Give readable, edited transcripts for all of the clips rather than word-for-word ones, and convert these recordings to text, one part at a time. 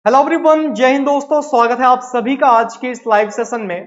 Hello everyone, जय हिंद दोस्तों। स्वागत है आप सभी का आज के इस लाइव सेशन में।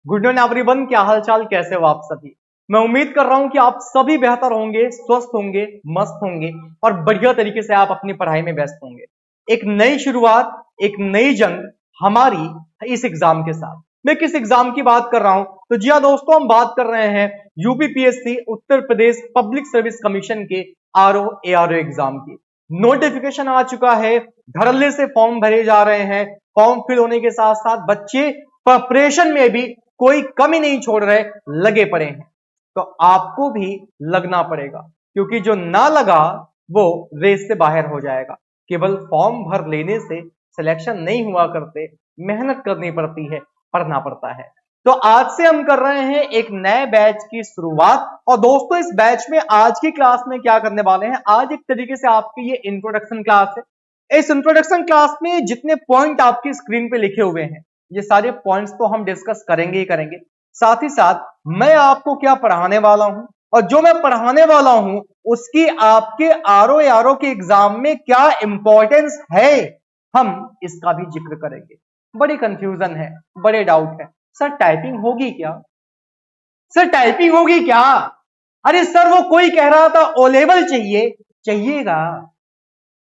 गुड मॉर्निंग एवरीवन, क्या हालचाल, कैसे हो आप सभी। मैं उम्मीद कर रहा हूं कि आप सभी बेहतर होंगे, स्वस्थ होंगे, मस्त होंगे और बढ़िया तरीके से आप अपनी पढ़ाई में व्यस्त होंगे। एक नई शुरुआत, एक नई जंग हमारी इस एग्जाम के साथ। मैं किस एग्जाम की बात कर रहा हूं? तो जी हाँ दोस्तों, हम बात कर रहे हैं UPPSC Uttar Pradesh public service commission के आरओ एआरओ एग्जाम की। नोटिफिकेशन आ चुका है, धड़ल्ले से फॉर्म भरे जा रहे हैं। फॉर्म फिल होने के साथ साथ बच्चे प्रिपरेशन में भी कोई कमी नहीं छोड़ रहे, लगे पड़े हैं। तो आपको भी लगना पड़ेगा, क्योंकि जो ना लगा वो रेस से बाहर हो जाएगा। केवल फॉर्म भर लेने से सिलेक्शन नहीं हुआ करते, मेहनत करनी पड़ती है, पढ़ना पड़ता है। तो आज से हम कर रहे हैं एक नए बैच की शुरुआत। और दोस्तों, इस बैच में आज की क्लास में क्या करने वाले हैं, आज एक तरीके से आपकी ये इंट्रोडक्शन क्लास है। इस इंट्रोडक्शन क्लास में जितने पॉइंट आपकी स्क्रीन पे लिखे हुए हैं, ये सारे पॉइंट्स तो हम डिस्कस करेंगे ही करेंगे। साथ ही साथ मैं आपको क्या पढ़ाने वाला हूं और जो मैं पढ़ाने वाला हूं उसकी आपके आरओ के एग्जाम में क्या इंपॉर्टेंस है, हम इसका भी जिक्र करेंगे। बड़ी कंफ्यूजन है, बड़े डाउट है। सर टाइपिंग होगी क्या? सर टाइपिंग होगी क्या? अरे सर, वो कोई कह रहा था ओ लेवल चाहिए, चाहिएगा।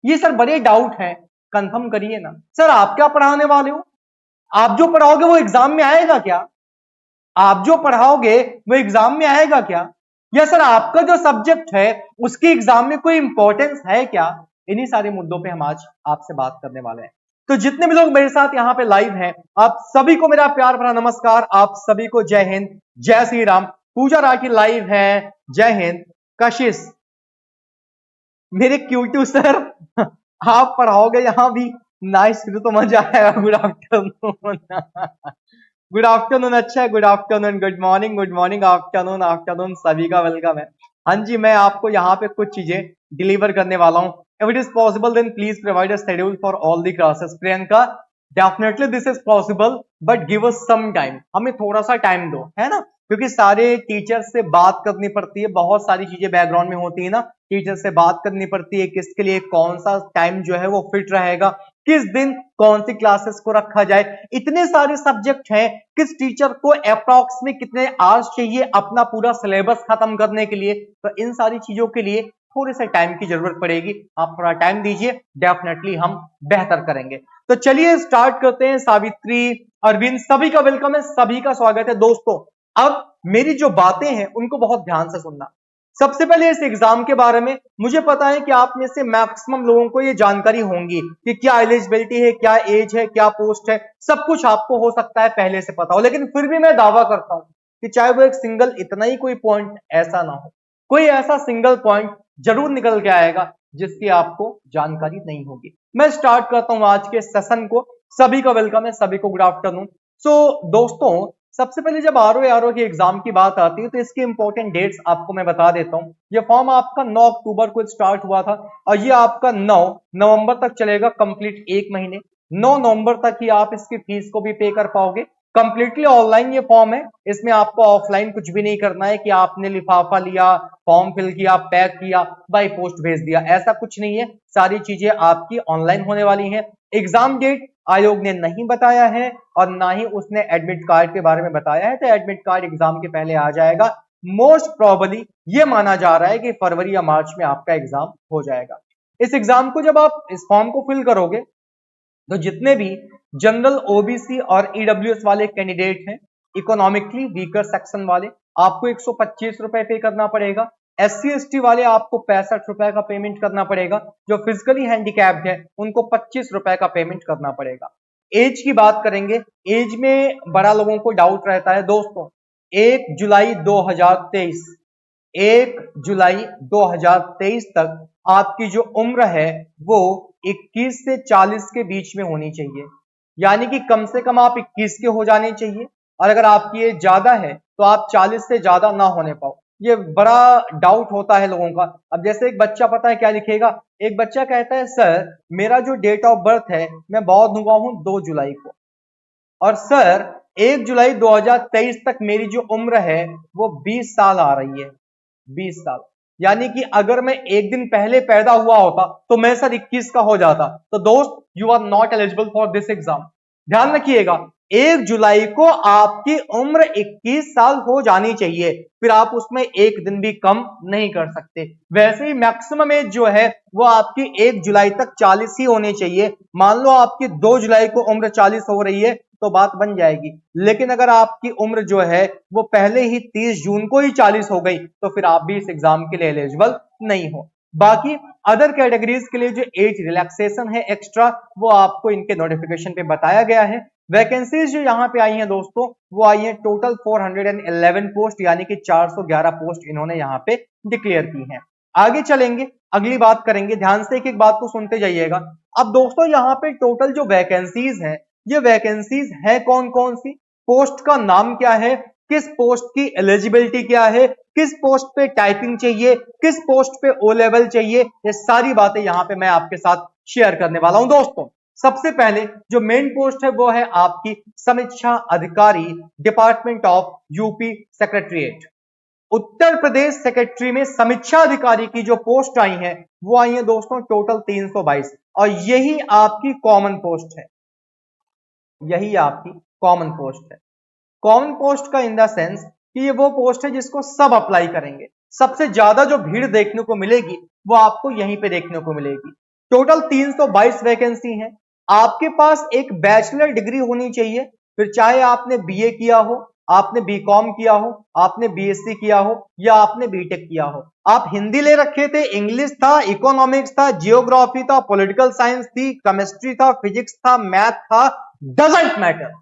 ये सर बड़े डाउट है, कंफर्म करिए ना। सर आप क्या पढ़ाने वाले हो? आप जो पढ़ाओगे वो एग्जाम में आएगा क्या? आप जो पढ़ाओगे वो एग्जाम में आएगा क्या? या सर आपका जो सब्जेक्ट है उसके एग्जाम में कोई इंपॉर्टेंस है क्या? इन्हीं सारे मुद्दों पे हम आज आपसे बात करने वाले हैं। तो जितने भी लोग मेरे साथ यहाँ पे लाइव हैं, आप सभी को मेरा प्यार भरा नमस्कार। आप सभी को जय हिंद, जय श्री राम। पूजा राठी लाइव है, जय हिंद। कशिश, मेरे क्यूटू सर, आप पढ़ाओगे यहाँ भी? नाइस, तो मजा आएगा। Good afternoon. गुड आफ्टरनून, अच्छा है, good afternoon, good morning, good morning, afternoon, afternoon, सभी का वेलकम है। हाँ जी, मैं आपको यहाँ पे कुछ चीजें डिलीवर करने वाला हूँ। If it is possible then please provide a schedule for all the classes. Priyanka, definitely this is possible, but give us some time. हमें थोड़ा सा टाइम दो, है ना, क्योंकि सारे टीचर्स से बात करनी पड़ती है, बहुत सारी चीजें बैकग्राउंड में होती है ना। टीचर से बात करनी पड़ती है, किसके लिए कौन सा टाइम जो है वो फिट रहेगा, किस दिन कौन सी क्लासेस को रखा जाए। इतने सारे सब्जेक्ट हैं, किस टीचर को अप्रॉक्स में कितने आवर्स चाहिए अपना पूरा सिलेबस खत्म करने के लिए। तो इन सारी चीजों के लिए थोड़े से टाइम की जरूरत पड़ेगी। आप थोड़ा टाइम दीजिए, डेफिनेटली हम बेहतर करेंगे। तो चलिए स्टार्ट करते हैं। सावित्री, अरविंद, सभी का वेलकम है, सभी का स्वागत है। दोस्तों, अब मेरी जो बातें हैं उनको बहुत ध्यान से सुनना। सबसे पहले इस एग्जाम के बारे में मुझे पता है कि आप में से मैक्सिमम लोगों को ये जानकारी होंगी कि क्या एलिजिबिलिटी है, क्या एज है, क्या पोस्ट है। सब कुछ आपको हो सकता है पहले से पता हो, लेकिन फिर भी मैं दावा करता हूं कि चाहे वो एक सिंगल इतना ही कोई पॉइंट ऐसा ना हो, कोई ऐसा सिंगल पॉइंट जरूर निकल के आएगा जिसकी आपको जानकारी नहीं होगी। मैं स्टार्ट करता हूं आज के सेशन को। सभी का वेलकम है, सभी को गुड आफ्टरनून। सो दोस्तों, सबसे पहले जब आरओ की एग्जाम की बात आती है तो इसके इंपॉर्टेंट डेट्स आपको मैं बता देता हूं। ये फॉर्म आपका 9 अक्टूबर को स्टार्ट हुआ था और ये आपका 9 नवंबर तक चलेगा, कंप्लीट एक महीने। 9 नवंबर तक ही आप इसकी फीस को भी पे कर पाओगे। कंप्लीटली ऑनलाइन ये फॉर्म है, इसमें आपको ऑफलाइन कुछ भी नहीं करना है कि आपने लिफाफा लिया, फॉर्म फिल किया, पैक किया, बाय पोस्ट भेज दिया, ऐसा कुछ नहीं है। सारी चीजें आपकी ऑनलाइन होने वाली हैं। एग्जाम डेट आयोग ने नहीं बताया है और ना ही उसने एडमिट कार्ड के बारे में बताया है, तो एडमिट कार्ड एग्जाम के पहले आ जाएगा। मोस्ट प्रोबेबली ये माना जा रहा है कि फरवरी या मार्च में आपका एग्जाम हो जाएगा। इस एग्जाम को जब आप इस फॉर्म को फिल करोगे तो जितने भी जनरल, ओबीसी और ईडब्ल्यूएस वाले कैंडिडेट हैं, इकोनॉमिकली वीकर सेक्शन वाले, आपको 125 रुपए पे करना पड़ेगा। एससी एसटी वाले आपको 65 रुपए का पेमेंट करना पड़ेगा। जो फिजिकली हैंडीकैप्ड है उनको 25 रुपए का पेमेंट करना पड़ेगा। एज की बात करेंगे, एज में बड़ा लोगों को डाउट रहता है दोस्तों। 1 जुलाई 2023, 1 जुलाई 2023 तक आपकी जो उम्र है वो 21 से 40 के बीच में होनी चाहिए। यानी कि कम से कम आप 21 के हो जाने चाहिए, और अगर आपकी एज ज्यादा है तो आप 40 से ज्यादा ना होने पाओ। ये बड़ा डाउट होता है लोगों का। अब जैसे एक बच्चा पता है क्या लिखेगा, एक बच्चा कहता है सर मेरा जो डेट ऑफ बर्थ है, मैं बौद्ध हुआ हूं 2 जुलाई को, और सर 1 जुलाई 2023 तक मेरी जो उम्र है वो 20 साल आ रही है, 20 साल। यानी कि अगर मैं एक दिन पहले पैदा हुआ होता तो मैं सर 21 का हो जाता। तो दोस्त, you are not eligible for this exam. ध्यान रखिएगा, 1 जुलाई को आपकी उम्र 21 साल हो जानी चाहिए, फिर आप उसमें एक दिन भी कम नहीं कर सकते। वैसे ही मैक्सिमम एज जो है वो आपकी 1 जुलाई तक 40 ही होनी चाहिए। मान लो आपकी 2 जुलाई को उम्र 40 हो रही है तो बात बन जाएगी, लेकिन अगर आपकी उम्र जो है वो पहले ही 30 जून को ही 40 हो गई तो फिर आप भी इस एग्जाम के लिए एलिजिबल नहीं हो। बाकी अदर कैटेगरीज के लिए जो एज रिलैक्सेशन है एक्स्ट्रा, वो आपको इनके नोटिफिकेशन पे बताया गया है। वैकेंसीज जो यहाँ पे आई हैं दोस्तों, वो आई हैं टोटल 411 पोस्ट, यानी कि 411 पोस्ट इन्होंने यहाँ पे डिक्लेयर की हैं। आगे चलेंगे, अगली बात करेंगे, ध्यान से एक एक बात को सुनते जाइएगा। अब दोस्तों यहाँ पे टोटल जो वैकेंसीज हैं, ये वैकेंसीज है कौन कौन सी, पोस्ट का नाम क्या है, किस पोस्ट की एलिजिबिलिटी क्या है, किस पोस्ट पे टाइपिंग चाहिए, किस पोस्ट पे ओ लेवल चाहिए, ये सारी बातें यहां पे मैं आपके साथ शेयर करने वाला हूं दोस्तों। सबसे पहले जो मेन पोस्ट है वो है आपकी समीक्षा अधिकारी, department of UP secretariat. Uttar Pradesh secretary में समीक्षा अधिकारी की जो पोस्ट आई है वो आई है दोस्तों टोटल 322, और यही आपकी कॉमन पोस्ट है, यही आपकी कॉमन पोस्ट है। कॉमन पोस्ट का इन द सेंस कि ये वो पोस्ट है जिसको सब अप्लाई करेंगे। सबसे ज्यादा जो भीड़ देखने को मिलेगी वो आपको यहीं पे देखने को मिलेगी। टोटल 322 वैकेंसी है। आपके पास एक बैचलर डिग्री होनी चाहिए, फिर चाहे आपने बीए किया हो, आपने बीकॉम किया हो, आपने बीएससी किया हो या आपने बीटेक किया हो। आप हिंदी ले रखे थे, इंग्लिश था, इकोनॉमिक्स था, जियोग्राफी था, पॉलिटिकल साइंस थी, केमिस्ट्री था, फिजिक्स था, मैथ था, डजंट मैटर।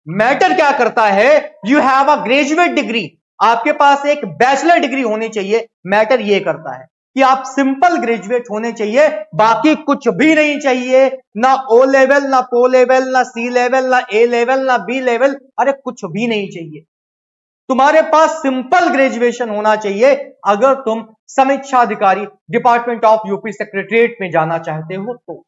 मैटर क्या करता है, you have a graduate degree, आपके पास एक बैचलर डिग्री होनी चाहिए। मैटर ये करता है कि आप सिंपल ग्रेजुएट होने चाहिए, बाकी कुछ भी नहीं चाहिए, ना ओ लेवल, ना पो लेवल, ना सी लेवल, ना ए लेवल, ना बी लेवल, अरे कुछ भी नहीं चाहिए। तुम्हारे पास सिंपल ग्रेजुएशन होना चाहिए अगर तुम समीक्षा अधिकारी डिपार्टमेंट ऑफ यूपी सेक्रेटरीट में जाना चाहते हो तो।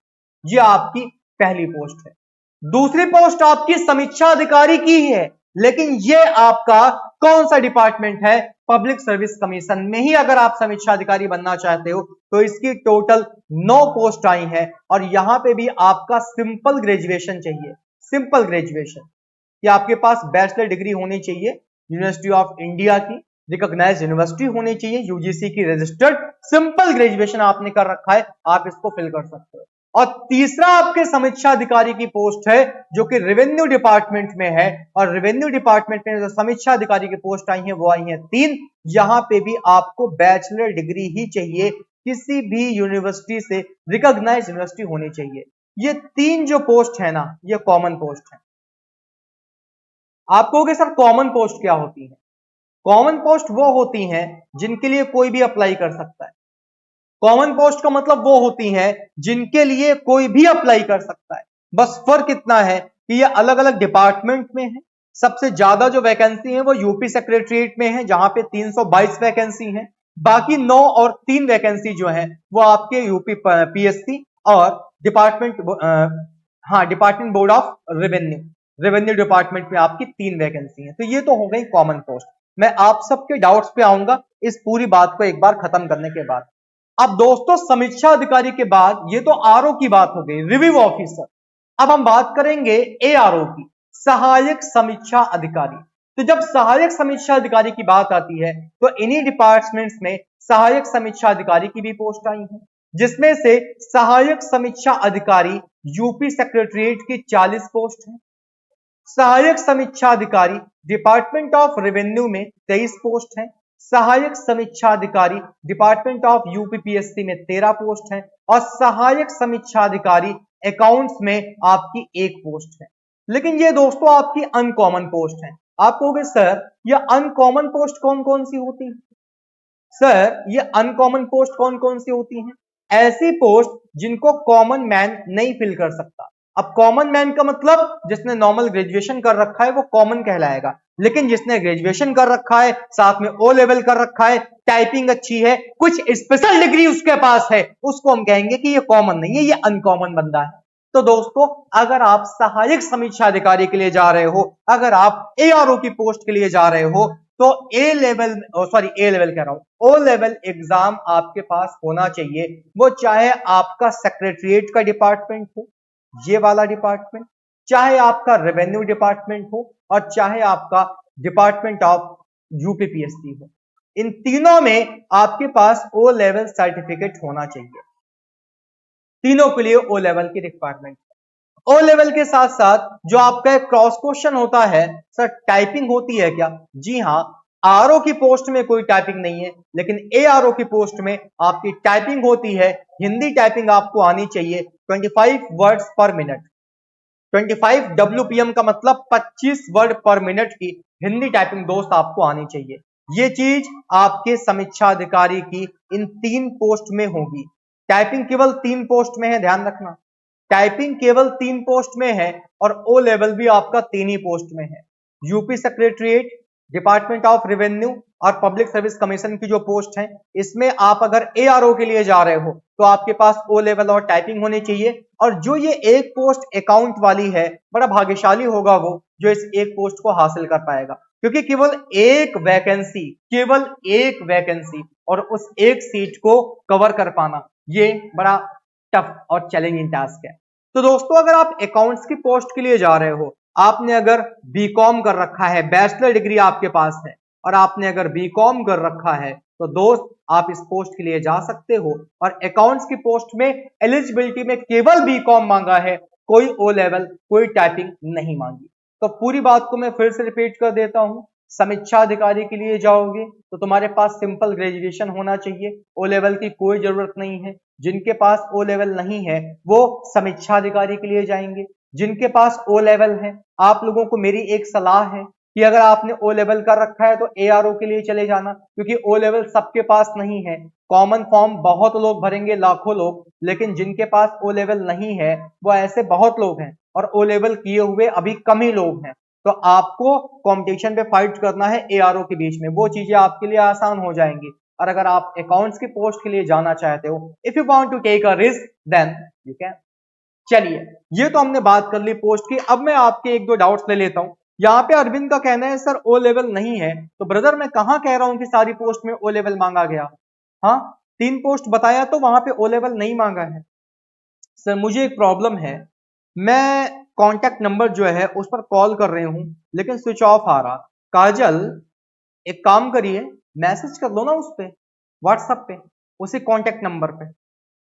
ये आपकी पहली पोस्ट है। दूसरी पोस्ट आपकी समीक्षा अधिकारी की ही है, लेकिन ये आपका कौन सा डिपार्टमेंट है, पब्लिक सर्विस कमीशन में ही अगर आप समीक्षा अधिकारी बनना चाहते हो तो इसकी टोटल 9 पोस्ट आई है, और यहां पे भी आपका सिंपल ग्रेजुएशन चाहिए। सिंपल ग्रेजुएशन कि आपके पास बैचलर डिग्री होनी चाहिए, यूनिवर्सिटी ऑफ इंडिया की रिकॉग्नाइज्ड यूनिवर्सिटी होनी चाहिए, यूजीसी की रजिस्टर्ड, सिंपल ग्रेजुएशन आपने कर रखा है, आप इसको फिल कर सकते हो। और तीसरा आपके समीक्षा अधिकारी की पोस्ट है जो कि रेवेन्यू डिपार्टमेंट में है, और रेवेन्यू डिपार्टमेंट में जो समीक्षा अधिकारी की पोस्ट आई है वो आई है 3। यहां पे भी आपको बैचलर डिग्री ही चाहिए, किसी भी यूनिवर्सिटी से रिकॉग्नाइज्ड यूनिवर्सिटी होनी चाहिए। ये 3 जो पोस्ट है ना, ये कॉमन पोस्ट है। आप कहोगे सर कॉमन पोस्ट क्या होती है? कॉमन पोस्ट वो होती हैं जिनके लिए कोई भी अप्लाई कर सकता है। कॉमन पोस्ट का मतलब वो होती हैं जिनके लिए कोई भी अप्लाई कर सकता है। बस फर्क इतना है कि ये अलग अलग डिपार्टमेंट में है। सबसे ज्यादा जो वैकेंसी है वो यूपी सेक्रेटरीट में है, जहां पे 322 वैकेंसी है। बाकी 9 और 3 वैकेंसी जो है वो आपके यूपी पीएससी और department department board of revenue department में आपकी 3 वैकेंसी है। तो ये तो हो गई कॉमन पोस्ट। मैं आप सबके डाउट्स पे आऊंगा इस पूरी बात को एक बार खत्म करने के बाद। अब दोस्तों समीक्षा अधिकारी के बाद ये तो आरओ की बात हो गई, रिव्यू ऑफिसर। अब हम बात करेंगे एआरओ की, सहायक समीक्षा अधिकारी। तो जब सहायक समीक्षा अधिकारी की बात आती है तो इन्हीं डिपार्टमेंट्स में सहायक समीक्षा अधिकारी की भी पोस्ट आई है, जिसमें से सहायक समीक्षा अधिकारी यूपी सेक्रेटरीट की 40 पोस्ट है। सहायक समीक्षा अधिकारी डिपार्टमेंट ऑफ रेवेन्यू में 23 पोस्ट है। सहायक समीक्षा अधिकारी डिपार्टमेंट ऑफ यूपीपीएससी में 13 पोस्ट है, और सहायक समीक्षा अधिकारी अकाउंट्स में आपकी 1 पोस्ट है। लेकिन ये दोस्तों आपकी अनकॉमन पोस्ट है। आप कहोगे सर ये अनकॉमन पोस्ट कौन कौन सी होती है? सर ये अनकॉमन पोस्ट कौन कौन सी होती हैं? ऐसी पोस्ट जिनको कॉमन मैन नहीं फिल कर सकता। अब कॉमन मैन का मतलब जिसने नॉर्मल ग्रेजुएशन कर रखा है वो कॉमन कहलाएगा, लेकिन जिसने ग्रेजुएशन कर रखा है, साथ में ओ लेवल कर रखा है, टाइपिंग अच्छी है, कुछ स्पेशल डिग्री उसके पास है, उसको हम कहेंगे कि ये कॉमन नहीं है, ये अनकॉमन बंदा है। तो दोस्तों अगर आप सहायक समीक्षा अधिकारी के लिए जा रहे हो, अगर आप एआरओ की पोस्ट के लिए जा रहे हो, तो ए लेवल कह रहा हूं, ओ लेवल एग्जाम आपके पास होना चाहिए। वो चाहे आपका सेक्रेटरिएट का डिपार्टमेंट हो, ये वाला डिपार्टमेंट, चाहे आपका रेवेन्यू डिपार्टमेंट हो, और चाहे आपका डिपार्टमेंट ऑफ यूपीपीएससी हो, इन तीनों में आपके पास ओ लेवल सर्टिफिकेट होना चाहिए। तीनों के लिए ओ लेवल की रिक्वायरमेंट। ओ लेवल के साथ साथ जो आपका एक क्रॉस क्वेश्चन होता है, सर टाइपिंग होती है क्या? जी हां, आरओ की पोस्ट में कोई टाइपिंग नहीं है, लेकिन एआरओ की पोस्ट में आपकी टाइपिंग होती है। हिंदी टाइपिंग आपको आनी चाहिए 25 वर्ड्स पर मिनट। 25 WPM का मतलब 25 वर्ड पर मिनट की हिंदी टाइपिंग दोस्त आपको आनी चाहिए। ये चीज आपके समीक्षा अधिकारी की इन 3 पोस्ट में होगी। टाइपिंग केवल 3 पोस्ट में है, ध्यान रखना। टाइपिंग केवल 3 पोस्ट में है, और ओ लेवल भी आपका 3 ही पोस्ट में है। UP secretariat, department of revenue और पब्लिक सर्विस कमीशन की जो पोस्ट है, इसमें आप अगर एआरओ के लिए जा रहे हो तो आपके पास ओ लेवल और टाइपिंग होनी चाहिए। और जो ये एक पोस्ट अकाउंट वाली है, बड़ा भाग्यशाली होगा वो जो इस एक पोस्ट को हासिल कर पाएगा, क्योंकि केवल एक वैकेंसी और उस एक सीट को कवर कर पाना, ये बड़ा टफ और चैलेंजिंग टास्क है। तो दोस्तों, अगर आप अकाउंट्स की पोस्ट के लिए जा रहे हो, आपने अगर बीकॉम कर रखा है, बैचलर डिग्री आपके पास है, और आपने अगर बीकॉम कर रखा है, तो दोस्त आप इस पोस्ट के लिए जा सकते हो। और अकाउंट्स की पोस्ट में एलिजिबिलिटी में केवल बीकॉम मांगा है, कोई ओ लेवल, कोई टाइपिंग नहीं मांगी। तो पूरी बात को मैं फिर से रिपीट कर देता हूं। समीक्षा अधिकारी के लिए जाओगे तो तुम्हारे पास सिंपल ग्रेजुएशन होना चाहिए, ओ लेवल की कोई जरूरत नहीं है। जिनके पास ओ लेवल नहीं है वो समीक्षा अधिकारी के लिए जाएंगे। जिनके पास ओ लेवल है, आप लोगों को मेरी एक सलाह है कि अगर आपने ओ लेवल कर रखा है तो एआरओ के लिए चले जाना, क्योंकि ओ लेवल सबके पास नहीं है। कॉमन फॉर्म बहुत लोग भरेंगे, लाखों लोग, लेकिन जिनके पास ओ लेवल नहीं है वो ऐसे बहुत लोग हैं, और ओ लेवल किए हुए अभी कम ही लोग हैं। तो आपको कंपटीशन पे फाइट करना है एआरओ के बीच में, वो चीजें आपके लिए आसान हो जाएंगी। और अगर आप अकाउंट्स की पोस्ट के लिए जाना चाहते हो, if you want to take a risk, then you can. चलिए, ये तो हमने बात कर ली पोस्ट की। अब मैं आपके एक दो डाउट्स ले लेता हूं। यहाँ पे अरविंद का कहना है सर ओ लेवल नहीं है, तो ब्रदर मैं कहां कह रहा हूं कि सारी पोस्ट में ओ लेवल मांगा गया? हाँ, 3 पोस्ट बताया तो वहां पे ओ लेवल नहीं मांगा है। सर मुझे एक प्रॉब्लम है, मैं कांटेक्ट नंबर जो है उस पर कॉल कर रही हूं, लेकिन स्विच ऑफ आ रहा। काजल, एक काम करिए, मैसेज कर लो ना उस पे, व्हाट्सएप पे, उसी कांटेक्ट नंबर पे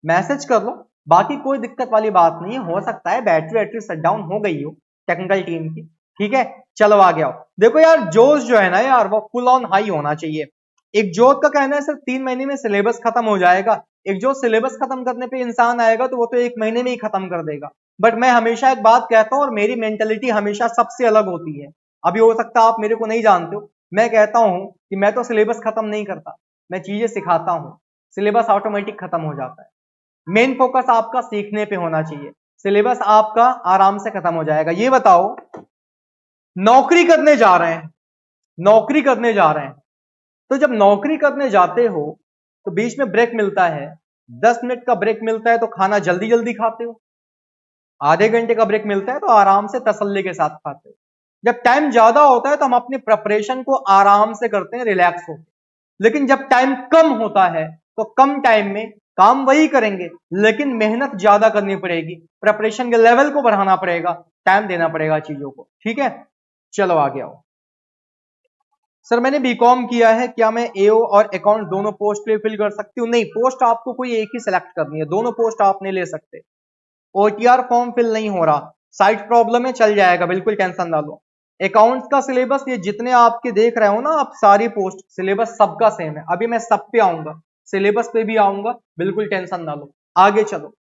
मैसेज कर लो। बाकी कोई दिक्कत वाली बात नहीं है, हो सकता है बैटरी वैटरी शट डाउन हो गई हो टेक्निकल टीम की। ठीक है, चलो आ गया। देखो यार, जोश जो है ना यार, वो फुल ऑन हाई होना चाहिए। एक जोत का कहना है सर 3 महीने में सिलेबस खत्म हो जाएगा। एक जो सिलेबस खत्म करने पे इंसान आएगा तो वो तो 1 महीने में ही खत्म कर देगा। बट मैं हमेशा एक बात कहता हूं, और मेरी मेंटेलिटी हमेशा सबसे अलग होती है। अभी हो सकता है आप मेरे को नहीं जानते हो, मैं कहता हूं कि मैं तो सिलेबस खत्म नहीं करता, मैं चीजें सिखाता हूं। सिलेबस ऑटोमेटिक खत्म हो जाता है। मेन फोकस आपका सीखने पे होना चाहिए, सिलेबस आपका आराम से खत्म हो जाएगा। ये बताओ, नौकरी करने जा रहे हैं, नौकरी करने जा रहे हैं, तो जब नौकरी करने जाते हो तो बीच में ब्रेक मिलता है, 10 मिनट का ब्रेक मिलता है, तो खाना जल्दी जल्दी खाते हो। आधे घंटे का ब्रेक मिलता है तो आराम से तसल्ली के साथ खाते हो। जब टाइम ज्यादा होता है तो हम अपनी प्रिपरेशन को आराम से करते हैं, रिलैक्स होकर। लेकिन जब टाइम कम होता है तो कम टाइम में काम वही करेंगे, लेकिन मेहनत ज्यादा करनी पड़ेगी, प्रिपरेशन के लेवल को बढ़ाना पड़ेगा, टाइम देना पड़ेगा चीजों को। ठीक है, चलो आगे आओ। सर मैंने बीकॉम किया है, क्या मैं एओ और अकाउंट दोनों पोस्ट पे फिल कर सकती हूँ? नहीं, पोस्ट आपको कोई एक ही सिलेक्ट करनी है, दोनों पोस्ट आप नहीं ले सकते। ओटीआर फॉर्म फिल नहीं हो रहा, साइट प्रॉब्लम है, चल जाएगा, बिल्कुल टेंशन ना लो। अकाउंट्स का सिलेबस ये जितने आपके देख रहे हो ना आप, सारी पोस्ट सिलेबस सबका सेम है। अभी मैं सब पे आऊंगा, सिलेबस पे भी आऊंगा, बिल्कुल टेंशन ना लो। आगे चलो,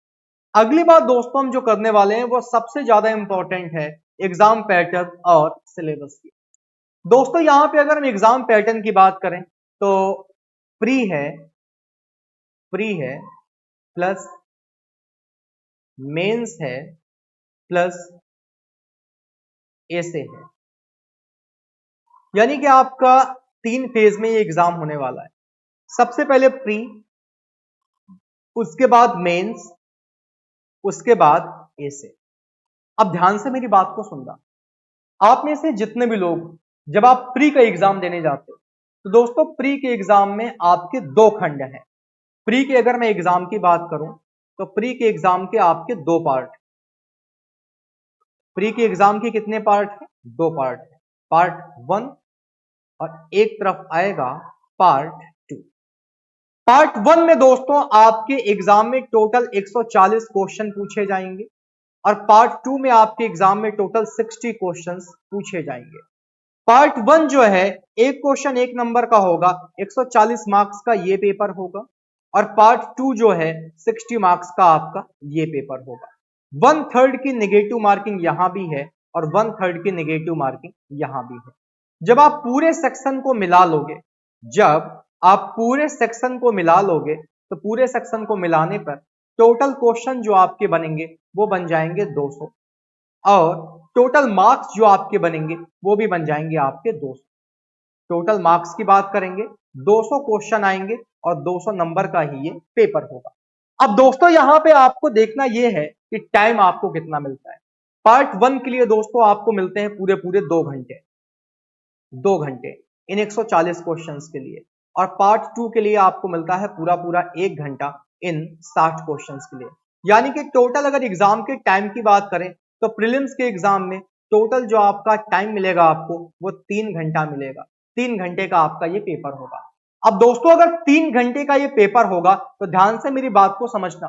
अगली बात दोस्तों हम जो करने वाले हैं वो सबसे ज्यादा इंपॉर्टेंट है, एग्जाम पैटर्न और सिलेबस की। दोस्तों यहां पे अगर हम एग्जाम पैटर्न की बात करें तो प्री है, प्लस मेंस है, प्लस ऐसे है। यानी कि आपका 3 फेज में ये एग्जाम होने वाला है। सबसे पहले प्री, उसके बाद मेंस, उसके बाद ऐसे। अब ध्यान से मेरी बात को सुनना, आप में से जितने भी लोग, जब आप प्री का एग्जाम देने जाते हो तो दोस्तों प्री के एग्जाम में आपके दो खंड हैं। प्री के अगर मैं एग्जाम की बात करूं तो प्री के एग्जाम के आपके दो पार्ट। प्री के एग्जाम के कितने पार्ट हैं? दो पार्ट है, पार्ट 1 और एक तरफ आएगा पार्ट 2। पार्ट 1 में दोस्तों आपके एग्जाम में टोटल 140 क्वेश्चन पूछे जाएंगे और पार्ट 2 में आपके एग्जाम में टोटल 60 क्वेश्चंस पूछे जाएंगे। पार्ट 1 जो है एक क्वेश्चन एक नंबर का होगा, 140 मार्क्स का ये पेपर होगा और पार्ट 2 जो है 60 मार्क्स का आपका ये पेपर होगा। 1/3 की नेगेटिव मार्किंग यहां भी है और 1/3 की नेगेटिव मार्किंग यहां भी है। जब आप पूरे सेक्शन को मिला लोगे, जब आप पूरे सेक्शन को मिला लोगे तो पूरे सेक्शन को मिलाने पर टोटल क्वेश्चन जो आपके बनेंगे वो बन जाएंगे 200 और टोटल मार्क्स जो आपके बनेंगे वो भी बन जाएंगे आपके 200। टोटल मार्क्स की बात करेंगे 200 क्वेश्चन आएंगे और 200 नंबर का ही ये पेपर होगा। अब दोस्तों यहां पे आपको देखना ये है कि टाइम आपको कितना मिलता है। पार्ट 1 के लिए दोस्तों आपको मिलते हैं पूरे पूरे 2 घंटे, 2 घंटे इन 140 क्वेश्चंस के लिए और पार्ट 2 के लिए आपको मिलता है पूरा पूरा 1 घंटा इन 60 क्वेश्चंस के लिए। यानी कि टोटल अगर एग्जाम के टाइम की बात करें तो प्रीलिम्स के एग्जाम में टोटल जो आपका टाइम मिलेगा आपको वो 3 घंटा मिलेगा। 3 घंटे का आपका ये पेपर होगा। अब दोस्तों अगर 3 घंटे का ये पेपर होगा तो ध्यान से मेरी बात को समझना,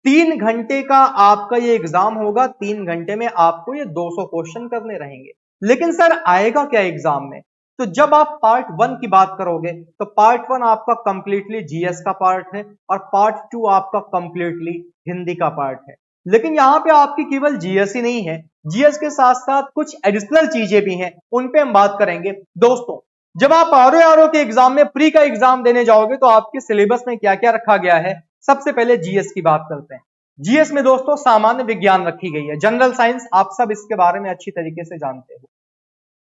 3 घंटे का आपका ये एग्जाम होगा, 3 घंटे में आपको ये 200 क्वेश्चन करने रहेंगे। लेकिन सर आएगा क्या एग्जाम में? तो जब आप पार्ट 1 की बात करोगे तो पार्ट 1 आपका कंप्लीटली जीएस का पार्ट है और पार्ट 2 आपका कंप्लीटली हिंदी का पार्ट है। लेकिन यहां पे आपकी केवल जीएस ही नहीं है, जीएस के साथ साथ कुछ एडिशनल चीजें भी हैं, उन पे हम बात करेंगे। दोस्तों जब आप आरओ के एग्जाम में प्री का एग्जाम देने जाओगे तो आपके सिलेबस में क्या क्या रखा गया है, सबसे पहले जीएस की बात करते हैं। जीएस में दोस्तों सामान्य विज्ञान रखी गई है, जनरल साइंस, आप सब इसके बारे में अच्छी तरीके से जानते हो।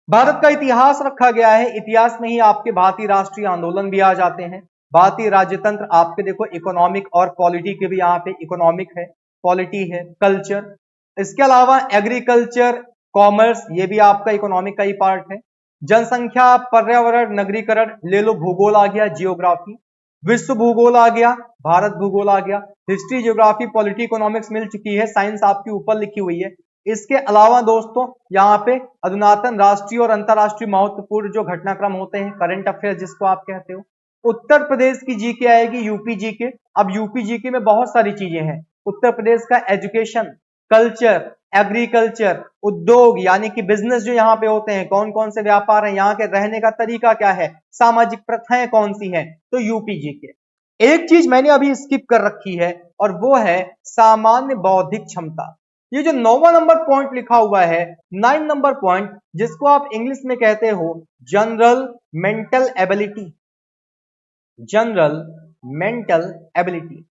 भारत का इतिहास रखा गया है, इतिहास में ही आपके भारतीय राष्ट्रीय आंदोलन भी आ जाते हैं। भारतीय राज्यतंत्र आपके देखो इकोनॉमिक और पॉलिटी के भी यहाँ पे इकोनॉमिक है, पॉलिटी है, कल्चर, इसके अलावा एग्रीकल्चर, कॉमर्स, ये भी आपका इकोनॉमिक का ही पार्ट है। जनसंख्या, पर्यावरण, नगरीकरण, ले लो, भूगोल आ गया, जियोग्राफी, विश्व भूगोल आ गया, भारत भूगोल आ गया, हिस्ट्री, ज्योग्राफी, पॉलिटी, इकोनॉमिक्स मिल चुकी है, साइंस आपकी ऊपर लिखी हुई है। इसके अलावा दोस्तों यहाँ पे अधुनातन राष्ट्रीय और अंतरराष्ट्रीय महत्वपूर्ण जो घटनाक्रम होते हैं, करंट अफेयर जिसको आप कहते हो। उत्तर प्रदेश की जीके आएगी, यूपी जीके। अब यूपी जीके में बहुत सारी चीजें हैं। उत्तर प्रदेश का एजुकेशन, कल्चर, एग्रीकल्चर, उद्योग यानी कि बिजनेस जो यहाँ पे होते हैं, कौन कौन से व्यापार हैं, यहाँ के रहने का तरीका क्या है, सामाजिक प्रथाएं कौन सी हैं, तो यूपी जीके। एक चीज मैंने अभी स्किप कर रखी है और वो है सामान्य बौद्धिक क्षमता। ये जो 9वां नंबर पॉइंट लिखा हुआ है, 9 नंबर पॉइंट, जिसको आप इंग्लिश में कहते हो general mental ability, general mental ability.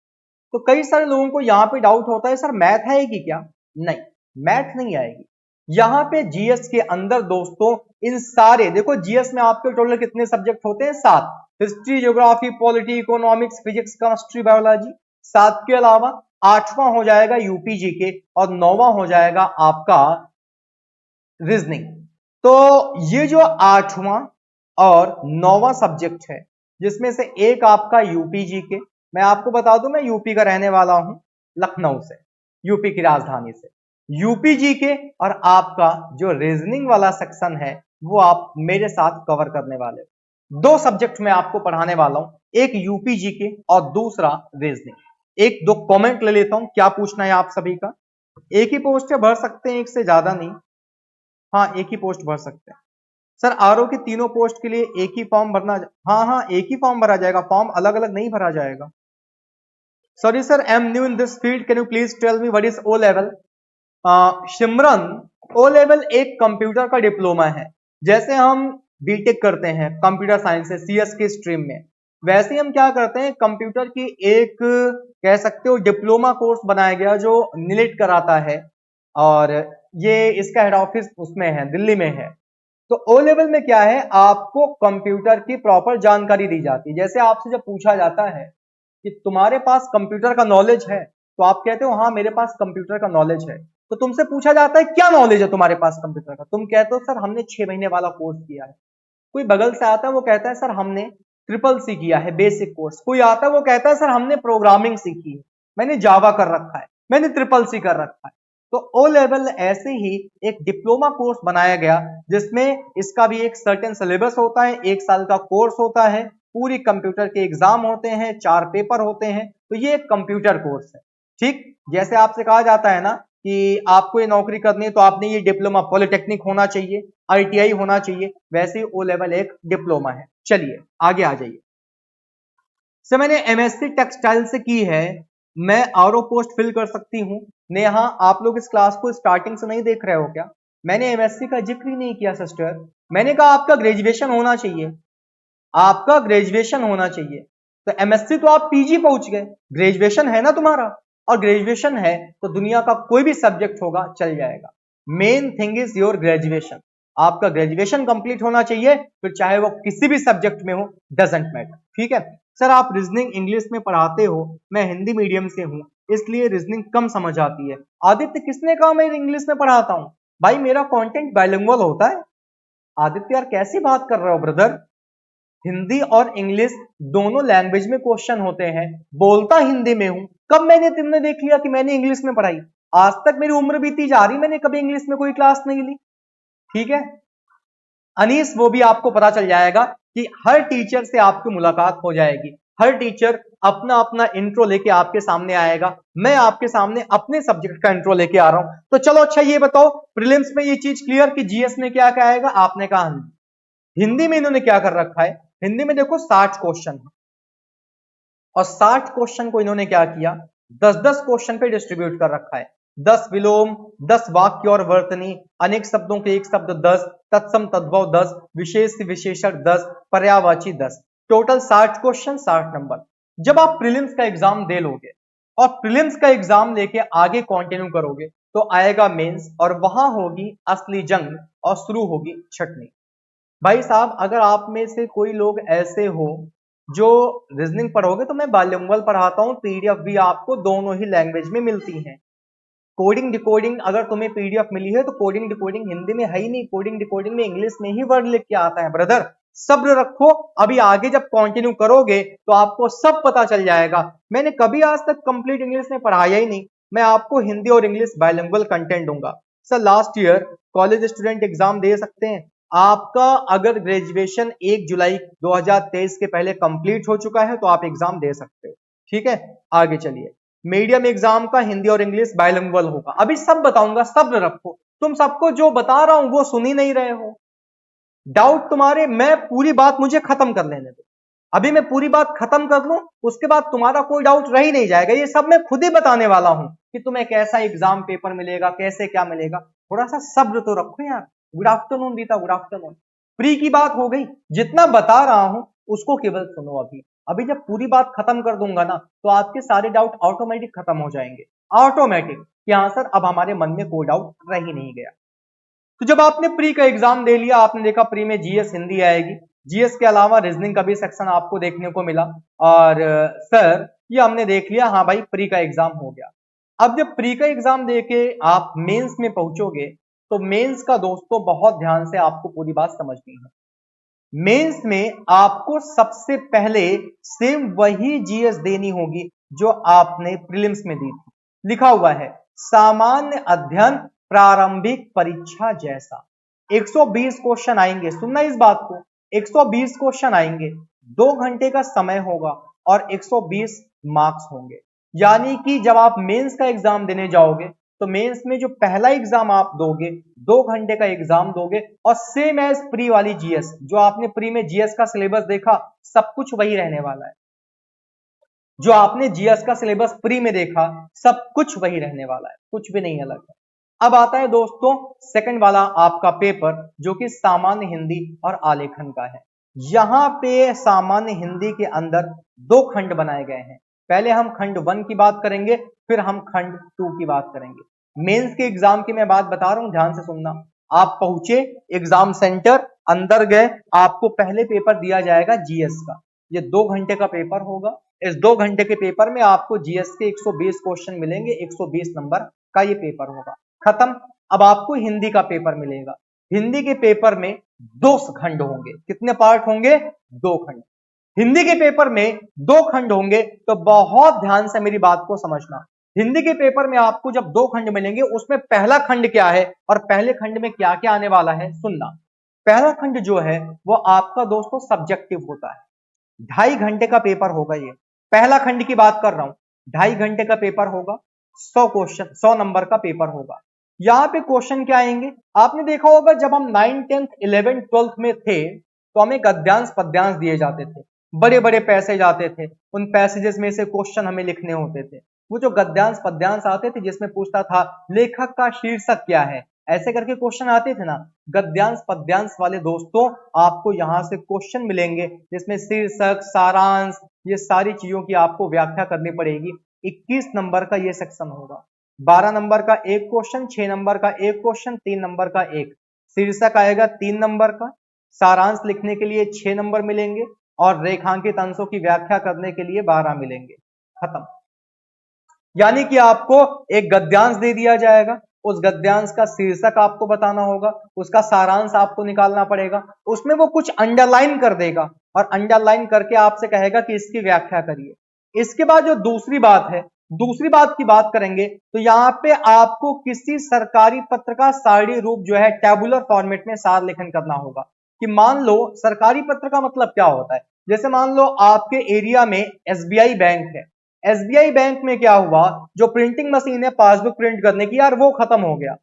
तो कई सारे लोगों को यहां पे डाउट होता है सर मैथ आएगी क्या? नहीं, मैथ नहीं आएगी। यहां पे जीएस के अंदर दोस्तों इन सारे, देखो जीएस में आपके टोटल कितने सब्जेक्ट होते हैं? 7, history, geography, polity, economics, physics, chemistry, biology. 7 के अलावा 8वां हो जाएगा यूपी जीके और 9वां हो जाएगा आपका रीजनिंग। तो ये जो 8वां और 9वां सब्जेक्ट है, जिसमें से एक आपका यूपी जीके, मैं आपको बता दूं मैं यूपी का रहने वाला हूं, लखनऊ से, यूपी की राजधानी से। यूपी जीके और आपका जो रीजनिंग वाला सेक्शन है वो आप मेरे साथ कवर करने वाले हो। 2 सब्जेक्ट मैं आपको पढ़ाने वाला हूं, एक यूपी जीके और दूसरा रीजनिंग। एक दो कमेंट ले लेता हूं, क्या पूछना है आप सभी का? एक ही पोस्ट है, भर सकते हैं, एक से ज्यादा नहीं। हाँ, एक ही पोस्ट भर सकते हैं सर। आरओ की तीनों पोस्ट के लिए एक ही फॉर्म भरना? हाँ हाँ, एक ही फॉर्म भरा जाएगा, फॉर्म अलग अलग नहीं भरा जाएगा। Sorry sir, I am new in this field, can you please tell me what is O level? Simran, O level एक कंप्यूटर का डिप्लोमा है। जैसे हम बीटेक करते हैं कंप्यूटर साइंस से सीएस की स्ट्रीम में, वैसे हम क्या करते हैं, कंप्यूटर की एक कह सकते हो डिप्लोमा कोर्स बनाया गया जो निलेट कराता है और ये इसका हेड ऑफिस उसमें है, दिल्ली में है। तो ओ लेवल में क्या है, आपको कंप्यूटर की प्रॉपर जानकारी दी जाती है। जैसे आपसे जब पूछा जाता है कि तुम्हारे पास कंप्यूटर का नॉलेज है, तो आप कहते हो हाँ मेरे पास कंप्यूटर का नॉलेज है। तो तुमसे पूछा जाता है क्या नॉलेज है तुम्हारे पास कंप्यूटर का, तुम कहते हो सर हमने 6 महीने वाला कोर्स किया है। कोई बगल से आता है वो कहता है सर हमने ट्रिपल सी किया है बेसिक कोर्स, कोई आता है वो कहता है सर हमने प्रोग्रामिंग सीखी है, मैंने जावा कर रखा है, मैंने ट्रिपल सी कर रखा है। तो ओ लेवल ऐसे ही एक डिप्लोमा कोर्स बनाया गया जिसमें इसका भी एक सर्टेन सिलेबस होता है, 1 साल का कोर्स होता है, पूरी कंप्यूटर के एग्जाम होते हैं, 4 पेपर होते हैं। तो ये एक कंप्यूटर कोर्स है। ठीक जैसे आपसे कहा जाता है ना कि आपको ये नौकरी करनी है तो आपने ये डिप्लोमा पॉलिटेक्निक होना चाहिए, ITI होना चाहिए, वैसे ही ओ लेवल एक डिप्लोमा है। चलिए आगे आ जाइए। सर मैंने MSc टेक्सटाइल से की है, मैं RO पोस्ट फिल कर सकती हूँ। नेहा आप लोग इस क्लास को स्टार्टिंग से नहीं देख रहे हो क्या? मैंने MSc का जिक्र ही नहीं किया सिस्टर। मैंने कहा आपका ग्रेजुएशन होना चाहिए, आपका ग्रेजुएशन होना चाहिए। तो MSc तो आप PG पहुंच गए, ग्रेजुएशन है ना तुम्हारा, और ग्रेजुएशन है तो दुनिया का कोई भी सब्जेक्ट होगा चल जाएगा। Main thing is your graduation. आपका ग्रेजुएशन कंप्लीट होना चाहिए, फिर चाहे वो किसी भी सब्जेक्ट में हो, डजेंट मैटर। ठीक है सर, आप रीजनिंग इंग्लिश में पढ़ाते हो, मैं हिंदी मीडियम से हूं इसलिए रीजनिंग कम समझ आती है। आदित्य किसने कहा मैं इंग्लिश में पढ़ाता हूं? भाई मेरा कंटेंट बाइलिंगुअल होता है। आदित्य यार कैसी बात कर रहे हो ब्रदर, हिंदी और इंग्लिश दोनों लैंग्वेज में क्वेश्चन होते हैं, बोलता हिंदी में हूं। कब मैंने तुमने देख लिया कि मैंने इंग्लिश में पढ़ाई? आज तक मेरी उम्र बीती जा रही, मैंने कभी इंग्लिश में कोई क्लास नहीं ली। ठीक है अनीस, वो भी आपको पता चल जाएगा कि हर टीचर से आपकी मुलाकात हो जाएगी, हर टीचर अपना अपना इंट्रो लेके आपके सामने आएगा, मैं आपके सामने अपने सब्जेक्ट का इंट्रो लेके आ रहा हूं। तो चलो अच्छा ये बताओ, प्रीलिम्स में ये चीज क्लियर कि GS में क्या क्या आएगा? आपने कहा हिंदी में इन्होंने क्या कर रखा है, हिंदी में देखो 60 क्वेश्चन है, और 60 क्वेश्चन को इन्होंने क्या किया, 10-10 क्वेश्चन पे डिस्ट्रीब्यूट कर रखा है। 10 विलोम, 10 वाक्य और वर्तनी, अनेक शब्दों के एक शब्द 10, तत्सम तद्भव 10, विशेष विशेषण 10, पर्यायवाची 10, टोटल 60 क्वेश्चन 60 नंबर। जब आप प्रीलिम्स का एग्जाम दे लोगे और प्रीलिम्स का एग्जाम लेके आगे कंटिन्यू करोगे तो आएगा मेंस, और वहां होगी असली जंग और शुरू होगी छटनी। भाई साहब अगर आप में से कोई लोग ऐसे हो जो रीजनिंग पढ़ोगे तो मैं बाइलिंगुअल पढ़ाता हूँ, PDF भी आपको दोनों ही लैंग्वेज में मिलती है। कोडिंग डिकोडिंग अगर तुम्हें PDF मिली है तो कोडिंग डिकोडिंग हिंदी में है ही नहीं, कोडिंग डिकोडिंग में इंग्लिश में ही वर्ड लिख के आता है। ब्रदर सब्र रखो, अभी आगे जब कंटिन्यू करोगे तो आपको सब पता चल जाएगा। मैंने कभी आज तक कंप्लीट इंग्लिश में पढ़ाया ही नहीं, मैं आपको हिंदी और इंग्लिश बाइलिंगुअल कंटेंट दूंगा। Sir last year college student exam दे सकते हैं? आपका अगर ग्रेजुएशन 1 जुलाई 2023 के पहले कंप्लीट हो चुका है तो आप एग्जाम दे सकते हो। ठीक है आगे चलिए। मीडियम एग्जाम का हिंदी और इंग्लिश बाइलिंगुअल होगा, अभी सब बताऊंगा, सब्र रखो। तुम सबको जो बता रहा हूं वो सुन ही नहीं रहे हो, डाउट तुम्हारे, मैं पूरी बात मुझे खत्म कर लेने दो, अभी मैं पूरी बात खत्म कर लूं उसके बाद तुम्हारा कोई डाउट रह ही नहीं जाएगा। ये सब मैं खुद ही बताने वाला हूं कि तुम्हें कैसा एग्जाम पेपर मिलेगा, कैसे क्या मिलेगा, थोड़ा सा सब्र तो रखो यार। गुड आफ्टरनून बीता, गुड आफ्टरनून। प्री की बात हो गई, जितना बता रहा हूं उसको केवल सुनो। अभी अभी जब पूरी बात खत्म कर दूंगा ना तो आपके सारे डाउट ऑटोमेटिक खत्म हो जाएंगे, ऑटोमेटिक कि हाँ सर अब हमारे मन में कोई डाउट रह ही नहीं गया। तो जब आपने प्री का एग्जाम दे लिया, आपने देखा प्री में GS हिंदी आएगी, GS के अलावा रीजनिंग का भी सेक्शन आपको देखने को मिला, और सर ये हमने देख लिया, हाँ भाई प्री का एग्जाम हो गया। अब जब प्री का एग्जाम देके आप मेंस में पहुंचोगे तो मेंस का दोस्तों बहुत ध्यान से आपको पूरी बात समझनी है। मेंस में आपको सबसे पहले सेम वही GS देनी होगी जो आपने प्रीलिम्स में दी थी। लिखा हुआ है सामान्य अध्ययन प्रारंभिक परीक्षा जैसा। 120 क्वेश्चन आएंगे, सुनना इस बात को, 120 क्वेश्चन आएंगे, 2 घंटे का समय होगा और 120 मार्क्स होंगे। यानी कि जब आप मेंस का एग्जाम देने जाओगे तो मेंस में जो पहला एग्जाम आप दोगे 2 घंटे का एग्जाम दोगे, और सेम एज प्री वाली GS, जो आपने प्री में GS का सिलेबस देखा सब कुछ वही रहने वाला है, जो आपने GS का सिलेबस प्री में देखा सब कुछ वही रहने वाला है, कुछ भी नहीं अलग है। अब आता है दोस्तों सेकंड वाला आपका पेपर जो कि सामान्य हिंदी और आलेखन का है। यहां पे सामान्य हिंदी के अंदर 2 खंड बनाए गए हैं, पहले हम खंड 1 की बात करेंगे, फिर हम खंड 2 की बात करेंगे। मेंस के एग्जाम की मैं बात बता रहा हूं, ध्यान से सुनना। आप पहुंचे एग्जाम सेंटर, अंदर गए, आपको पहले पेपर दिया जाएगा GS का, ये 2 घंटे का पेपर होगा। इस 2 घंटे के पेपर में आपको GS के 120 क्वेश्चन मिलेंगे, 120 नंबर का ये पेपर होगा, खत्म। अब आपको हिंदी का पेपर मिलेगा, हिंदी के पेपर में 2 खंड होंगे। कितने पार्ट होंगे? 2 खंड। हिंदी के पेपर में 2 खंड होंगे, तो बहुत ध्यान से मेरी बात को समझना। हिंदी के पेपर में आपको जब 2 खंड मिलेंगे, उसमें पहला खंड क्या है और पहले खंड में क्या क्या आने वाला है, सुनना। पहला खंड जो है वो आपका दोस्तों सब्जेक्टिव होता है। 2.5 घंटे का पेपर होगा ये। पहला खंड की बात कर रहा हूं, 2.5 घंटे का पेपर होगा, 100 क्वेश्चन, 100 नंबर का पेपर होगा। यहां पे क्वेश्चन क्या आएंगे? आपने देखा होगा जब हम 9th 10th 11th 12th में थे तो हमें गद्यांश पद्यांश दिए जाते थे, बड़े बड़े पैसेज आते थे, उन पैसेजेस में से क्वेश्चन हमें लिखने होते थे। वो जो गद्यांश पद्यांश आते थे जिसमें पूछता था लेखक का शीर्षक क्या है, ऐसे करके क्वेश्चन आते थे ना। गद्यांश पद्यांश वाले दोस्तों आपको यहां से क्वेश्चन मिलेंगे जिसमें शीर्षक, सारांश, ये सारी चीजों की आपको व्याख्या करनी पड़ेगी। 21 नंबर का ये सेक्शन होगा। 12 नंबर का एक क्वेश्चन, 6 नंबर का एक क्वेश्चन, 3 नंबर का एक। शीर्षक आएगा 3 नंबर का, सारांश लिखने के लिए 6 नंबर मिलेंगे और रेखांकित अंशों की व्याख्या करने के लिए 12 मिलेंगे। खत्म। यानी कि आपको एक गद्यांश दे दिया जाएगा, उस गद्यांश का शीर्षक आपको बताना होगा, उसका सारांश आपको निकालना पड़ेगा, उसमें वो कुछ अंडरलाइन कर देगा और अंडरलाइन करके आपसे कहेगा कि इसकी व्याख्या करिए। इसके बाद जो दूसरी बात है, दूसरी बात की बात करेंगे तो यहां पे आपको किसी सरकारी पत्र का सारणी रूप जो है टैबुलर फॉर्मेट में सार लेखन करना होगा। कि मान लो सरकारी पत्र का मतलब क्या होता है, जैसे मान लो आपके एरिया में एसबीआई बैंक है, एसबीआई बैंक में क्या हुआ, जो प्रिंटिंग मशीन है पासबुक प्रिंट करने की, यार वो खत्म हो गया।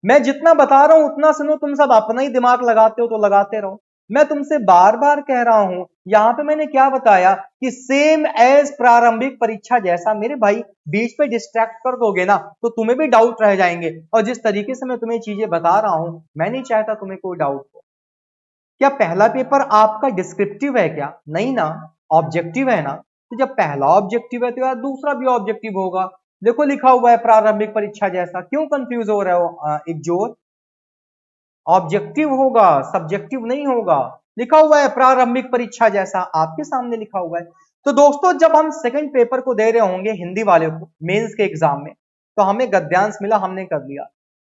मैं जितना बता रहा हूं उतना सुनो, तुम सब अपना ही दिमाग लगाते हो तो लगाते रहो। मैं तुमसे बार बार कह रहा हूं, यहां पे मैंने क्या बताया कि सेम एज प्रारंभिक परीक्षा जैसा। मेरे भाई बीच पे डिस्ट्रैक्ट कर दोगे ना तो तुम्हें भी डाउट रह जाएंगे, और जिस तरीके से मैं तुम्हें चीजें बता रहा हूं मैं नहीं चाहता तुम्हें कोई डाउट हो। क्या पहला पेपर आपका डिस्क्रिप्टिव है क्या? नहीं ना, ऑब्जेक्टिव है ना। तो जब पहला ऑब्जेक्टिव है तो यार दूसरा भी ऑब्जेक्टिव होगा। देखो लिखा हुआ है प्रारंभिक परीक्षा जैसा, क्यों कंफ्यूज हो रहे हो एक जोर? ऑब्जेक्टिव होगा, सब्जेक्टिव नहीं होगा। लिखा हुआ है प्रारंभिक परीक्षा जैसा, आपके सामने लिखा हुआ है। तो दोस्तों जब हम सेकंड पेपर को दे रहे होंगे हिंदी वाले को मेंस के एग्जाम में, तो हमें गद्यांश मिला, हमने कर लिया।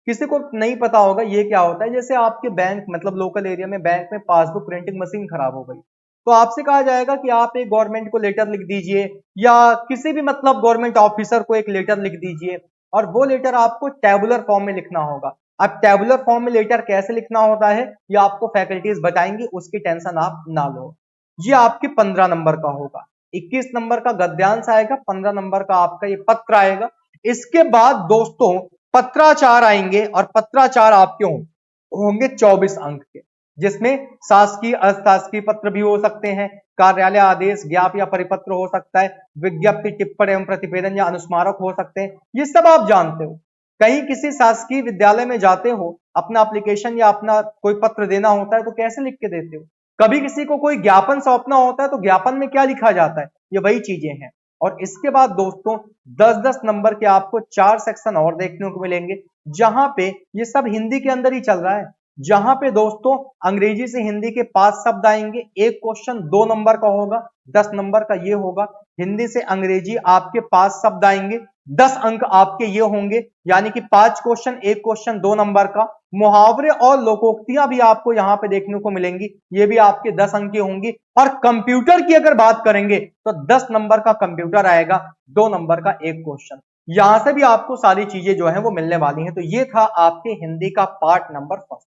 किसी को नहीं पता होगा ये क्या होता है, जैसे आपके बैंक मतलब लोकल एरिया में बैंक में पासबुक प्रिंटिंग मशीन खराब हो गई, तो आपसे कहा जाएगा कि आप एक गवर्नमेंट को लेटर लिख दीजिए या किसी भी मतलब गवर्नमेंट ऑफिसर को एक लेटर लिख दीजिए, और वो लेटर आपको टैबुलर फॉर्म में लिखना होगा। अब टैबुलर फॉर्म में लेटर कैसे लिखना होता है ये आपको फैकल्टीज बताएंगी, उसकी टेंशन आप ना लो। ये आपके 15 नंबर का होगा, 21 नंबर का गद्यांश आएगा, 15 नंबर का आपका ये पत्र आएगा। इसके बाद दोस्तों पत्राचार आएंगे, और पत्राचार आपके होंगे 24 अंक के, जिसमें शासकीय अशासकीय पत्र भी हो सकते हैं, कार्यालय आदेश, ज्ञाप या परिपत्र हो सकता है, विज्ञप्ति, टिप्पणी एवं प्रतिवेदन या अनुस्मारक हो सकते हैं। ये सब आप जानते हो। कहीं किसी शासकीय विद्यालय में जाते हो, अपना एप्लीकेशन या अपना कोई पत्र देना होता है तो कैसे लिख के देते हो? कभी किसी को कोई ज्ञापन सौंपना होता है तो ज्ञापन में क्या लिखा जाता है? ये वही चीजें हैं। और इसके बाद दोस्तों 10-10 नंबर के आपको 4 सेक्शन और देखने को मिलेंगे, जहां पे ये सब हिंदी के अंदर ही चल रहा है। जहां पे दोस्तों अंग्रेजी से हिंदी के 5 शब्द आएंगे, एक क्वेश्चन 2 नंबर का होगा, 10 नंबर का ये होगा। हिंदी से अंग्रेजी आपके 5 शब्द आएंगे, 10 अंक आपके ये होंगे, यानी कि 5 क्वेश्चन, एक क्वेश्चन 2 नंबर का। मुहावरे और लोकोक्तियां भी आपको यहां पे देखने को मिलेंगी, ये भी आपके 10 अंक की होंगी। और कंप्यूटर की अगर बात करेंगे तो 10 नंबर का कंप्यूटर आएगा, 2 नंबर का एक क्वेश्चन। यहां से भी आपको सारी चीजें जो है वो मिलने वाली हैं। तो ये था आपके हिंदी का पार्ट नंबर फर्स्ट।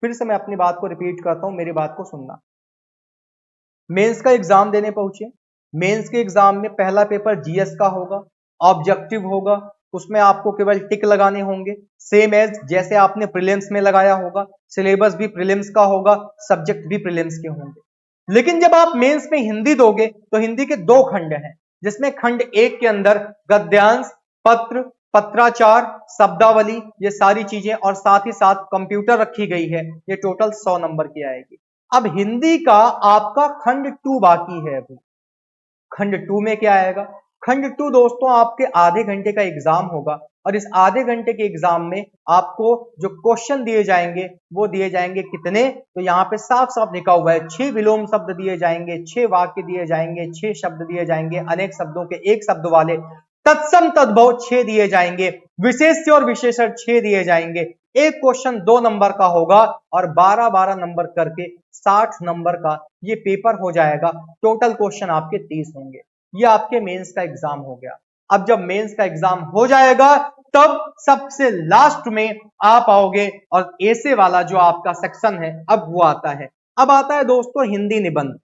फिर से मैं अपनी बात को रिपीट करता हूं, मेरी बात को सुनना। मेंस का एग्जाम देने पहुंचे, मेंस के एग्जाम में पहला पेपर जीएस का होगा, ऑब्जेक्टिव होगा, उसमें आपको केवल टिक लगाने होंगे, सेम एज जैसे आपने प्रीलिम्स में लगाया होगा। सिलेबस भी प्रीलिम्स का होगा, सब्जेक्ट भी प्रीलिम्स के होंगे। लेकिन जब आप मेंस में हिंदी दोगे तो हिंदी के 2 खंड हैं, जिसमें खंड 1 के अंदर गद्यांश, पत्र, पत्राचार, शब्दावली, ये सारी चीजें और साथ ही साथ कंप्यूटर रखी गई है। ये टोटल 100 नंबर की आएगी। अब हिंदी का आपका खंड 2 बाकी है। अभी खंड 2 में क्या आएगा? खंड 2 दोस्तों आपके आधे घंटे का एग्जाम होगा, और इस आधे घंटे के एग्जाम में आपको जो क्वेश्चन दिए जाएंगे वो दिए जाएंगे कितने, तो यहाँ पे साफ साफ लिखा हुआ है 6 विलोम शब्द दिए जाएंगे, 6 वाक्य दिए जाएंगे, 6 शब्द दिए जाएंगे, अनेक शब्दों के एक शब्द वाले, तत्सम तद्भव 6 दिए जाएंगे, विशेष्य और विशेषण 6 दिए जाएंगे। एक क्वेश्चन 2 नंबर का होगा और 12-12 नंबर करके 60 नंबर का ये पेपर हो जाएगा। टोटल क्वेश्चन आपके 30 होंगे। ये आपके मेंस का एग्जाम हो गया। अब जब मेंस का एग्जाम हो जाएगा तब सबसे लास्ट में आप आओगे और ऐसे वाला जो आपका सेक्शन है अब वो आता है। अब आता है दोस्तों हिंदी निबंध।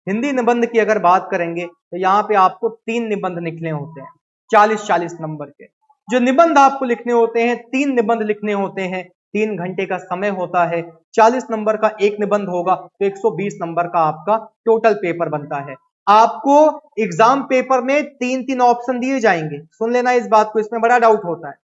हिंदी निबंध की अगर बात करेंगे तो यहाँ पे आपको 3 निबंध लिखने होते हैं 40-40 नंबर के। जो निबंध आपको लिखने होते हैं 3 निबंध लिखने होते हैं। 3 घंटे का समय होता है। 40 नंबर का एक निबंध होगा तो 120 नंबर का आपका टोटल पेपर बनता है। आपको एग्जाम पेपर में 3-3 ऑप्शन दिए जाएंगे। सुन लेना इस बात को, इसमें बड़ा डाउट होता है।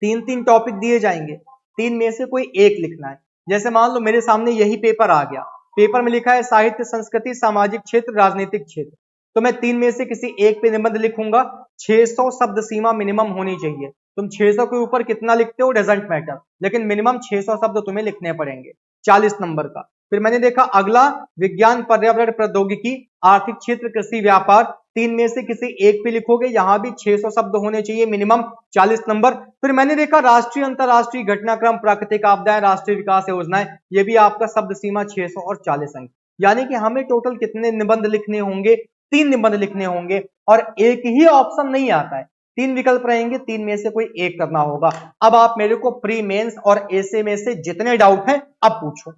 3-3 टॉपिक दिए जाएंगे, 3 में से कोई एक लिखना है। जैसे मान लो मेरे सामने यही पेपर आ गया, पेपर में लिखा है साहित्य, संस्कृति, सामाजिक क्षेत्र, राजनीतिक क्षेत्र, तो मैं 3 में से किसी एक पे निबंध लिखूंगा। 600 शब्द सीमा मिनिमम होनी चाहिए। तुम 600 के ऊपर कितना लिखते हो डजंट मैटर, लेकिन मिनिमम 600 शब्द तुम्हें लिखने पड़ेंगे 40 नंबर का। फिर मैंने देखा अगला विज्ञान, पर्यावरण, प्रौद्योगिकी, आर्थिक क्षेत्र, कृषि, व्यापार, 3 में से किसी एक पे लिखोगे, यहां भी 600 शब्द होने चाहिए मिनिमम 40 नंबर। फिर मैंने देखा राष्ट्रीय, अंतरराष्ट्रीय घटनाक्रम, प्राकृतिक आपदाएं, राष्ट्रीय विकास योजनाएं, ये भी आपका शब्द सीमा 600 और 40 अंक। यानी कि हमें टोटल कितने निबंध लिखने होंगे? 3 निबंध लिखने होंगे और एक ही ऑप्शन नहीं आता है, 3 विकल्प रहेंगे, 3 में से कोई एक करना होगा। अब आप मेरे को प्री मेंस और ऐसे में से जितने डाउट हैं अब पूछो।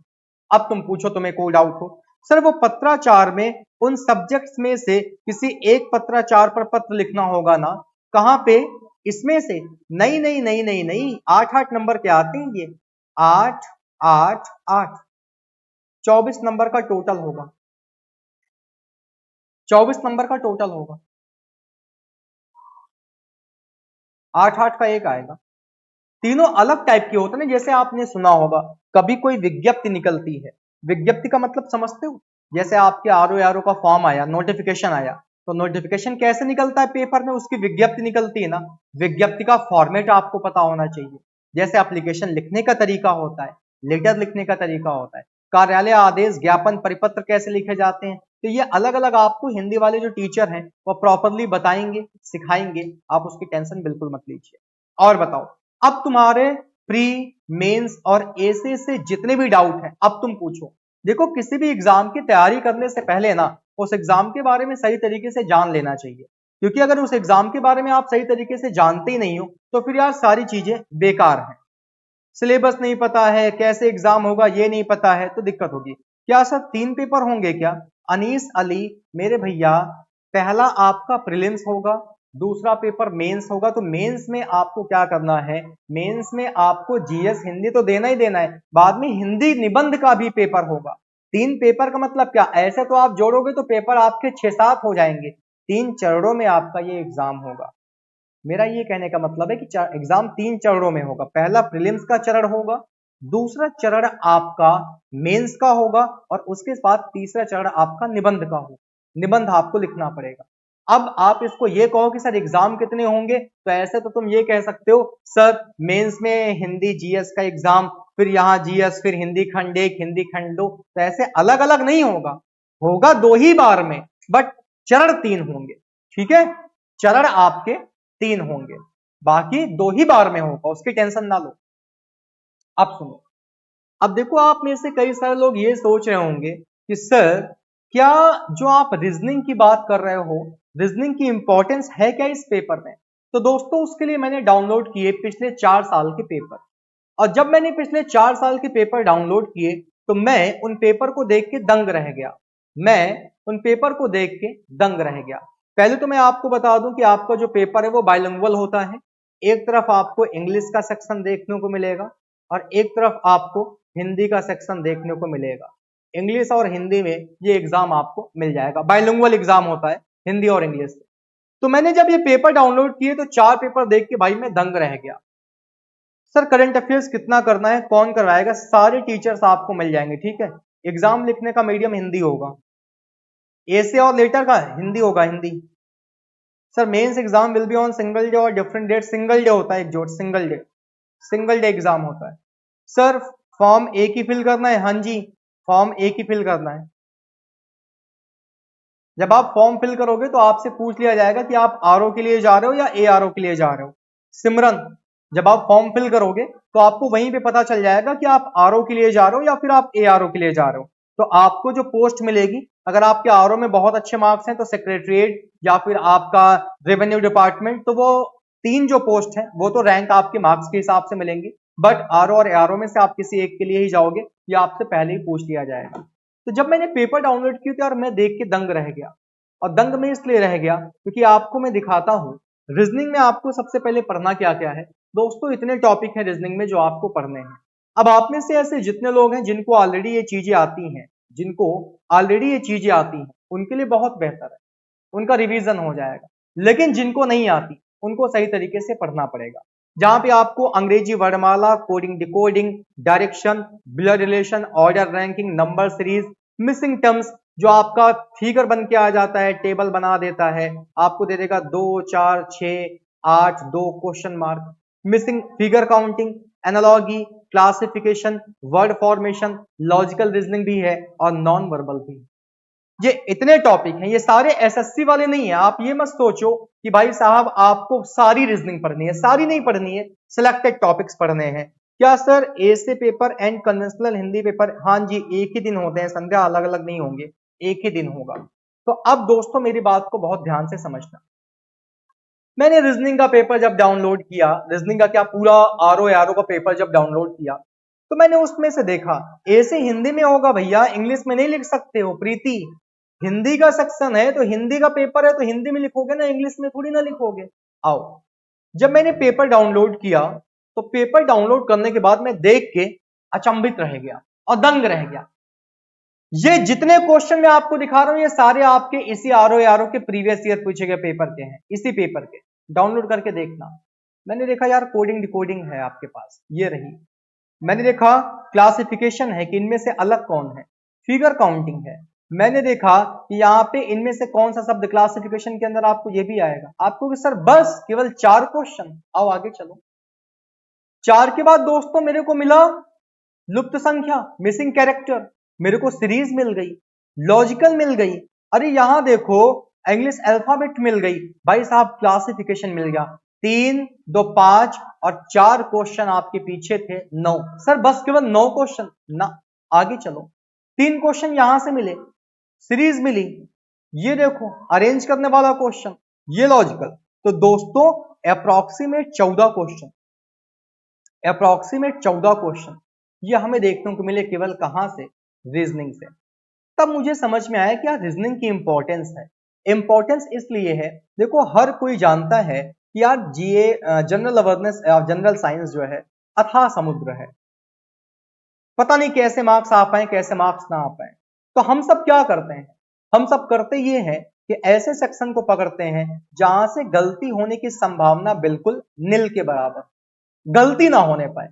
अब तुम पूछो, तुम्हें कोई डाउट हो। सर वो पत्राचार में उन सब्जेक्ट्स में से किसी एक पत्राचार पर पत्र लिखना होगा ना, कहां पे? इसमें से? नहीं नहीं नहीं नहीं नहीं, 8-8 नंबर के आते हैं ये, 8 8 8, 24 नंबर का टोटल होगा। 24 नंबर का टोटल होगा, 8-8 का एक आएगा। तीनों अलग टाइप के होते हैं। जैसे आपने सुना होगा कभी कोई विज्ञप्ति निकलती है, विज्ञप्ति का मतलब समझते हो? जैसे आपके आरओ का फॉर्म आया, नोटिफिकेशन आया, तो नोटिफिकेशन कैसे निकलता है पेपर में? उसकी विज्ञप्ति निकलती है ना। विज्ञप्ति का फॉर्मेट आपको पता होना चाहिए। जैसे एप्लीकेशन लिखने का तरीका होता है, लेटर लिखने का तरीका होता है, कार्यालय आदेश, ज्ञापन, परिपत्र कैसे लिखे जाते हैं, तो ये अलग अलग आपको हिंदी वाले जो टीचर हैं वो प्रॉपरली बताएंगे, सिखाएंगे। आप उसकी टेंशन बिल्कुल मत लीजिए। और बताओ, अब तुम्हारे प्री, मेंस और एसे से जितने भी डाउट हैं अब तुम पूछो। देखो किसी भी एग्जाम की तैयारी करने से पहले ना उस एग्जाम के बारे में सही तरीके से जान लेना चाहिए, क्योंकि अगर उस एग्जाम के बारे में आप सही तरीके से जानते ही नहीं हो तो फिर यार सारी चीजें बेकार हैं। सिलेबस नहीं पता है, कैसे एग्जाम होगा ये नहीं पता है, तो दिक्कत होगी। क्या सर 3 पेपर होंगे क्या? अनीस अली मेरे भैया, पहला आपका प्रीलिम्स होगा, दूसरा पेपर मेंस होगा। तो मेंस में आपको क्या करना है? मेंस में आपको जीएस हिंदी तो देना ही देना है, बाद में हिंदी निबंध का भी पेपर होगा। 3 पेपर का मतलब क्या? ऐसे तो आप जोड़ोगे तो पेपर आपके 6-7 हो जाएंगे। 3 चरणों में आपका ये एग्जाम होगा। मेरा ये कहने का मतलब है कि एग्जाम 3 चरणों में होगा। पहला प्रीलिम्स का चरण होगा, दूसरा चरण आपका मेंस का होगा और उसके बाद तीसरा चरण आपका निबंध का होगा। निबंध आपको लिखना पड़ेगा। अब आप इसको ये कहो कि सर एग्जाम कितने होंगे, तो ऐसे तो तुम ये कह सकते हो सर मेंस में हिंदी जीएस का एग्जाम, फिर यहाँ जीएस, फिर हिंदी खंड 1, हिंदी खंड 2, तो ऐसे अलग अलग नहीं होगा, होगा 2 ही बार में, बट चरण 3 होंगे। ठीक है, चरण आपके 3 होंगे, बाकी 2 ही बार में होगा, उसकी टेंशन ना लो। अब सुनो, अब देखो आप में से कई सारे लोग ये सोच रहे होंगे कि सर क्या जो आप रीजनिंग की बात कर रहे हो, रीजनिंग की इंपॉर्टेंस है क्या इस पेपर में? तो दोस्तों उसके लिए मैंने डाउनलोड किए पिछले 4 साल के पेपर, और जब मैंने पिछले 4 साल के पेपर डाउनलोड किए तो मैं उन पेपर को देख के दंग रह गया। मैं उन पेपर को देख के दंग रह गया। पहले तो मैं आपको बता दूं कि आपका जो पेपर है वो बाइलिंगुअल होता है। एक तरफ आपको इंग्लिश का सेक्शन देखने को मिलेगा और एक तरफ आपको हिंदी का सेक्शन देखने को मिलेगा। इंग्लिश और हिंदी में ये एग्जाम आपको मिल जाएगा, बाइलिंगुअल एग्जाम होता है हिंदी और इंग्लिश। तो मैंने जब ये पेपर डाउनलोड किए तो 4 पेपर देख के भाई मैं दंग रह गया। सर करंट अफेयर्स कितना करना है, कौन करवाएगा? सारे टीचर्स आपको मिल जाएंगे। ठीक है, एग्जाम लिखने का मीडियम हिंदी होगा, ऐसे और लेटर का हिंदी होगा, Hindi. Sir mains exam will be on single day और डिफरेंट डेट। सिंगल डे होता है, एक जोड़, सिंगल डे एग्जाम होता है। सर फॉर्म एक ही फिल करना है? हाँ जी, फॉर्म एक ही फिल करना है। जब आप फॉर्म फिल करोगे तो आपसे पूछ लिया जाएगा कि आप आरओ के लिए जा रहे हो या एआरओ के लिए जा रहे हो। सिमरन, जब आप फॉर्म फिल करोगे तो आपको वहीं पे पता चल जाएगा कि आप आरओ के लिए जा रहे हो या फिर आप एआरओ के लिए जा रहे हो। तो आपको जो पोस्ट मिलेगी, अगर आपके आरओ में बहुत अच्छे मार्क्स हैं तो सेक्रेटरीट या फिर आपका रेवेन्यू डिपार्टमेंट, तो वो 3 जो पोस्ट है वो तो रैंक आपके मार्क्स के हिसाब से मिलेंगी, बट आरओ और एआरओ में से आप किसी एक के लिए ही जाओगे, ये आपसे पहले ही पूछ लिया जाएगा। तो जब मैंने पेपर डाउनलोड किया था और मैं देख के दंग रह गया, और दंग में इसलिए रह गया क्योंकि आपको मैं दिखाता हूं रीजनिंग में आपको सबसे पहले पढ़ना क्या क्या है। दोस्तों इतने टॉपिक हैं रीजनिंग में जो आपको पढ़ने हैं। अब आप में से ऐसे जितने लोग हैं जिनको ऑलरेडी ये चीजें आती हैं, जिनको ऑलरेडी ये चीजें आती हैं, उनके लिए बहुत बेहतर है, उनका रिवीजन हो जाएगा। लेकिन जिनको नहीं आती उनको सही तरीके से पढ़ना पड़ेगा, जहां पे आपको अंग्रेजी वर्णमाला, coding decoding, direction, blood relation, order, ranking, number series, missing terms, जो आपका फिगर बन के आ जाता है, टेबल बना देता है, आपको दे देगा 2 4 6 8 2 question mark, missing figure counting, analogy, classification, word formation, logical reasoning भी है और नॉन वर्बल भी। ये इतने टॉपिक हैं, ये सारे एसएससी वाले नहीं है। आप ये मत सोचो कि भाई साहब आपको सारी रीजनिंग पढ़नी है, सारी नहीं पढ़नी है, सिलेक्टेड टॉपिक्स पढ़ने हैं। क्या सर ऐसे paper and conventional Hindi paper? हाँ जी, एक ही दिन होते हैं, संध्या अलग अलग नहीं होंगे, एक ही दिन होगा। तो अब दोस्तों मेरी बात को बहुत ध्यान से समझना। मैंने रीजनिंग का पेपर जब डाउनलोड किया, रीजनिंग का क्या पूरा आरओ एआरओ का पेपर जब डाउनलोड किया, तो मैंने उसमें से देखा ऐसे हिंदी में होगा भैया, इंग्लिश में नहीं लिख सकते हो प्रीति। हिंदी का सेक्शन है तो हिंदी का पेपर है तो हिंदी में लिखोगे ना, इंग्लिश में थोड़ी ना लिखोगे। आओ, जब मैंने पेपर डाउनलोड किया तो पेपर डाउनलोड करने के बाद मैं देख के अचंभित रह गया और दंग रह गया। ये जितने क्वेश्चन मैं आपको दिखा रहा हूं ये सारे आपके इसी आरओ के प्रीवियस ईयर पूछे गए पेपर के हैं, इसी पेपर के। डाउनलोड करके देखना। मैंने देखा यार कोडिंग डिकोडिंग है आपके पास, ये रही। मैंने देखा क्लासिफिकेशन है कि इनमें से अलग कौन है, फिगर काउंटिंग है। मैंने देखा कि यहाँ पे इनमें से कौन सा शब्द क्लासिफिकेशन के अंदर आपको ये भी आएगा। आपको कि सर बस केवल 4 क्वेश्चन, आओ आगे चलो। 4 के बाद दोस्तों मेरे को मिला लुप्त संख्या, मिसिंग कैरेक्टर, मेरे को सीरीज मिल गई, लॉजिकल मिल गई, अरे यहां देखो इंग्लिश अल्फाबेट मिल गई, भाई साहब क्लासिफिकेशन मिल गया। 3 2 5 और 4 क्वेश्चन आपके पीछे थे 9। सर बस केवल 9 क्वेश्चन ना, आगे चलो। 3 क्वेश्चन यहां से मिले, सीरीज मिली, ये देखो अरेंज करने वाला क्वेश्चन, ये लॉजिकल। तो दोस्तों अप्रॉक्सीमेट 14 क्वेश्चन, अप्रॉक्सीमेट 14 क्वेश्चन ये हमें देखने को मिले केवल कहां से? रीजनिंग से। तब मुझे समझ में आया कि यार रीजनिंग की इंपॉर्टेंस है। इंपॉर्टेंस इसलिए है, देखो हर कोई जानता है कि यार जीए जनरल अवेयरनेस, जनरल साइंस जो है अथाह समुद्र है, पता नहीं कैसे मार्क्स आ पाए कैसे मार्क्स ना आ पाए। तो हम सब क्या करते हैं, हम सब करते ये हैं कि ऐसे सेक्शन को पकड़ते हैं जहां से गलती होने की संभावना बिल्कुल नील के बराबर, गलती ना होने पाए।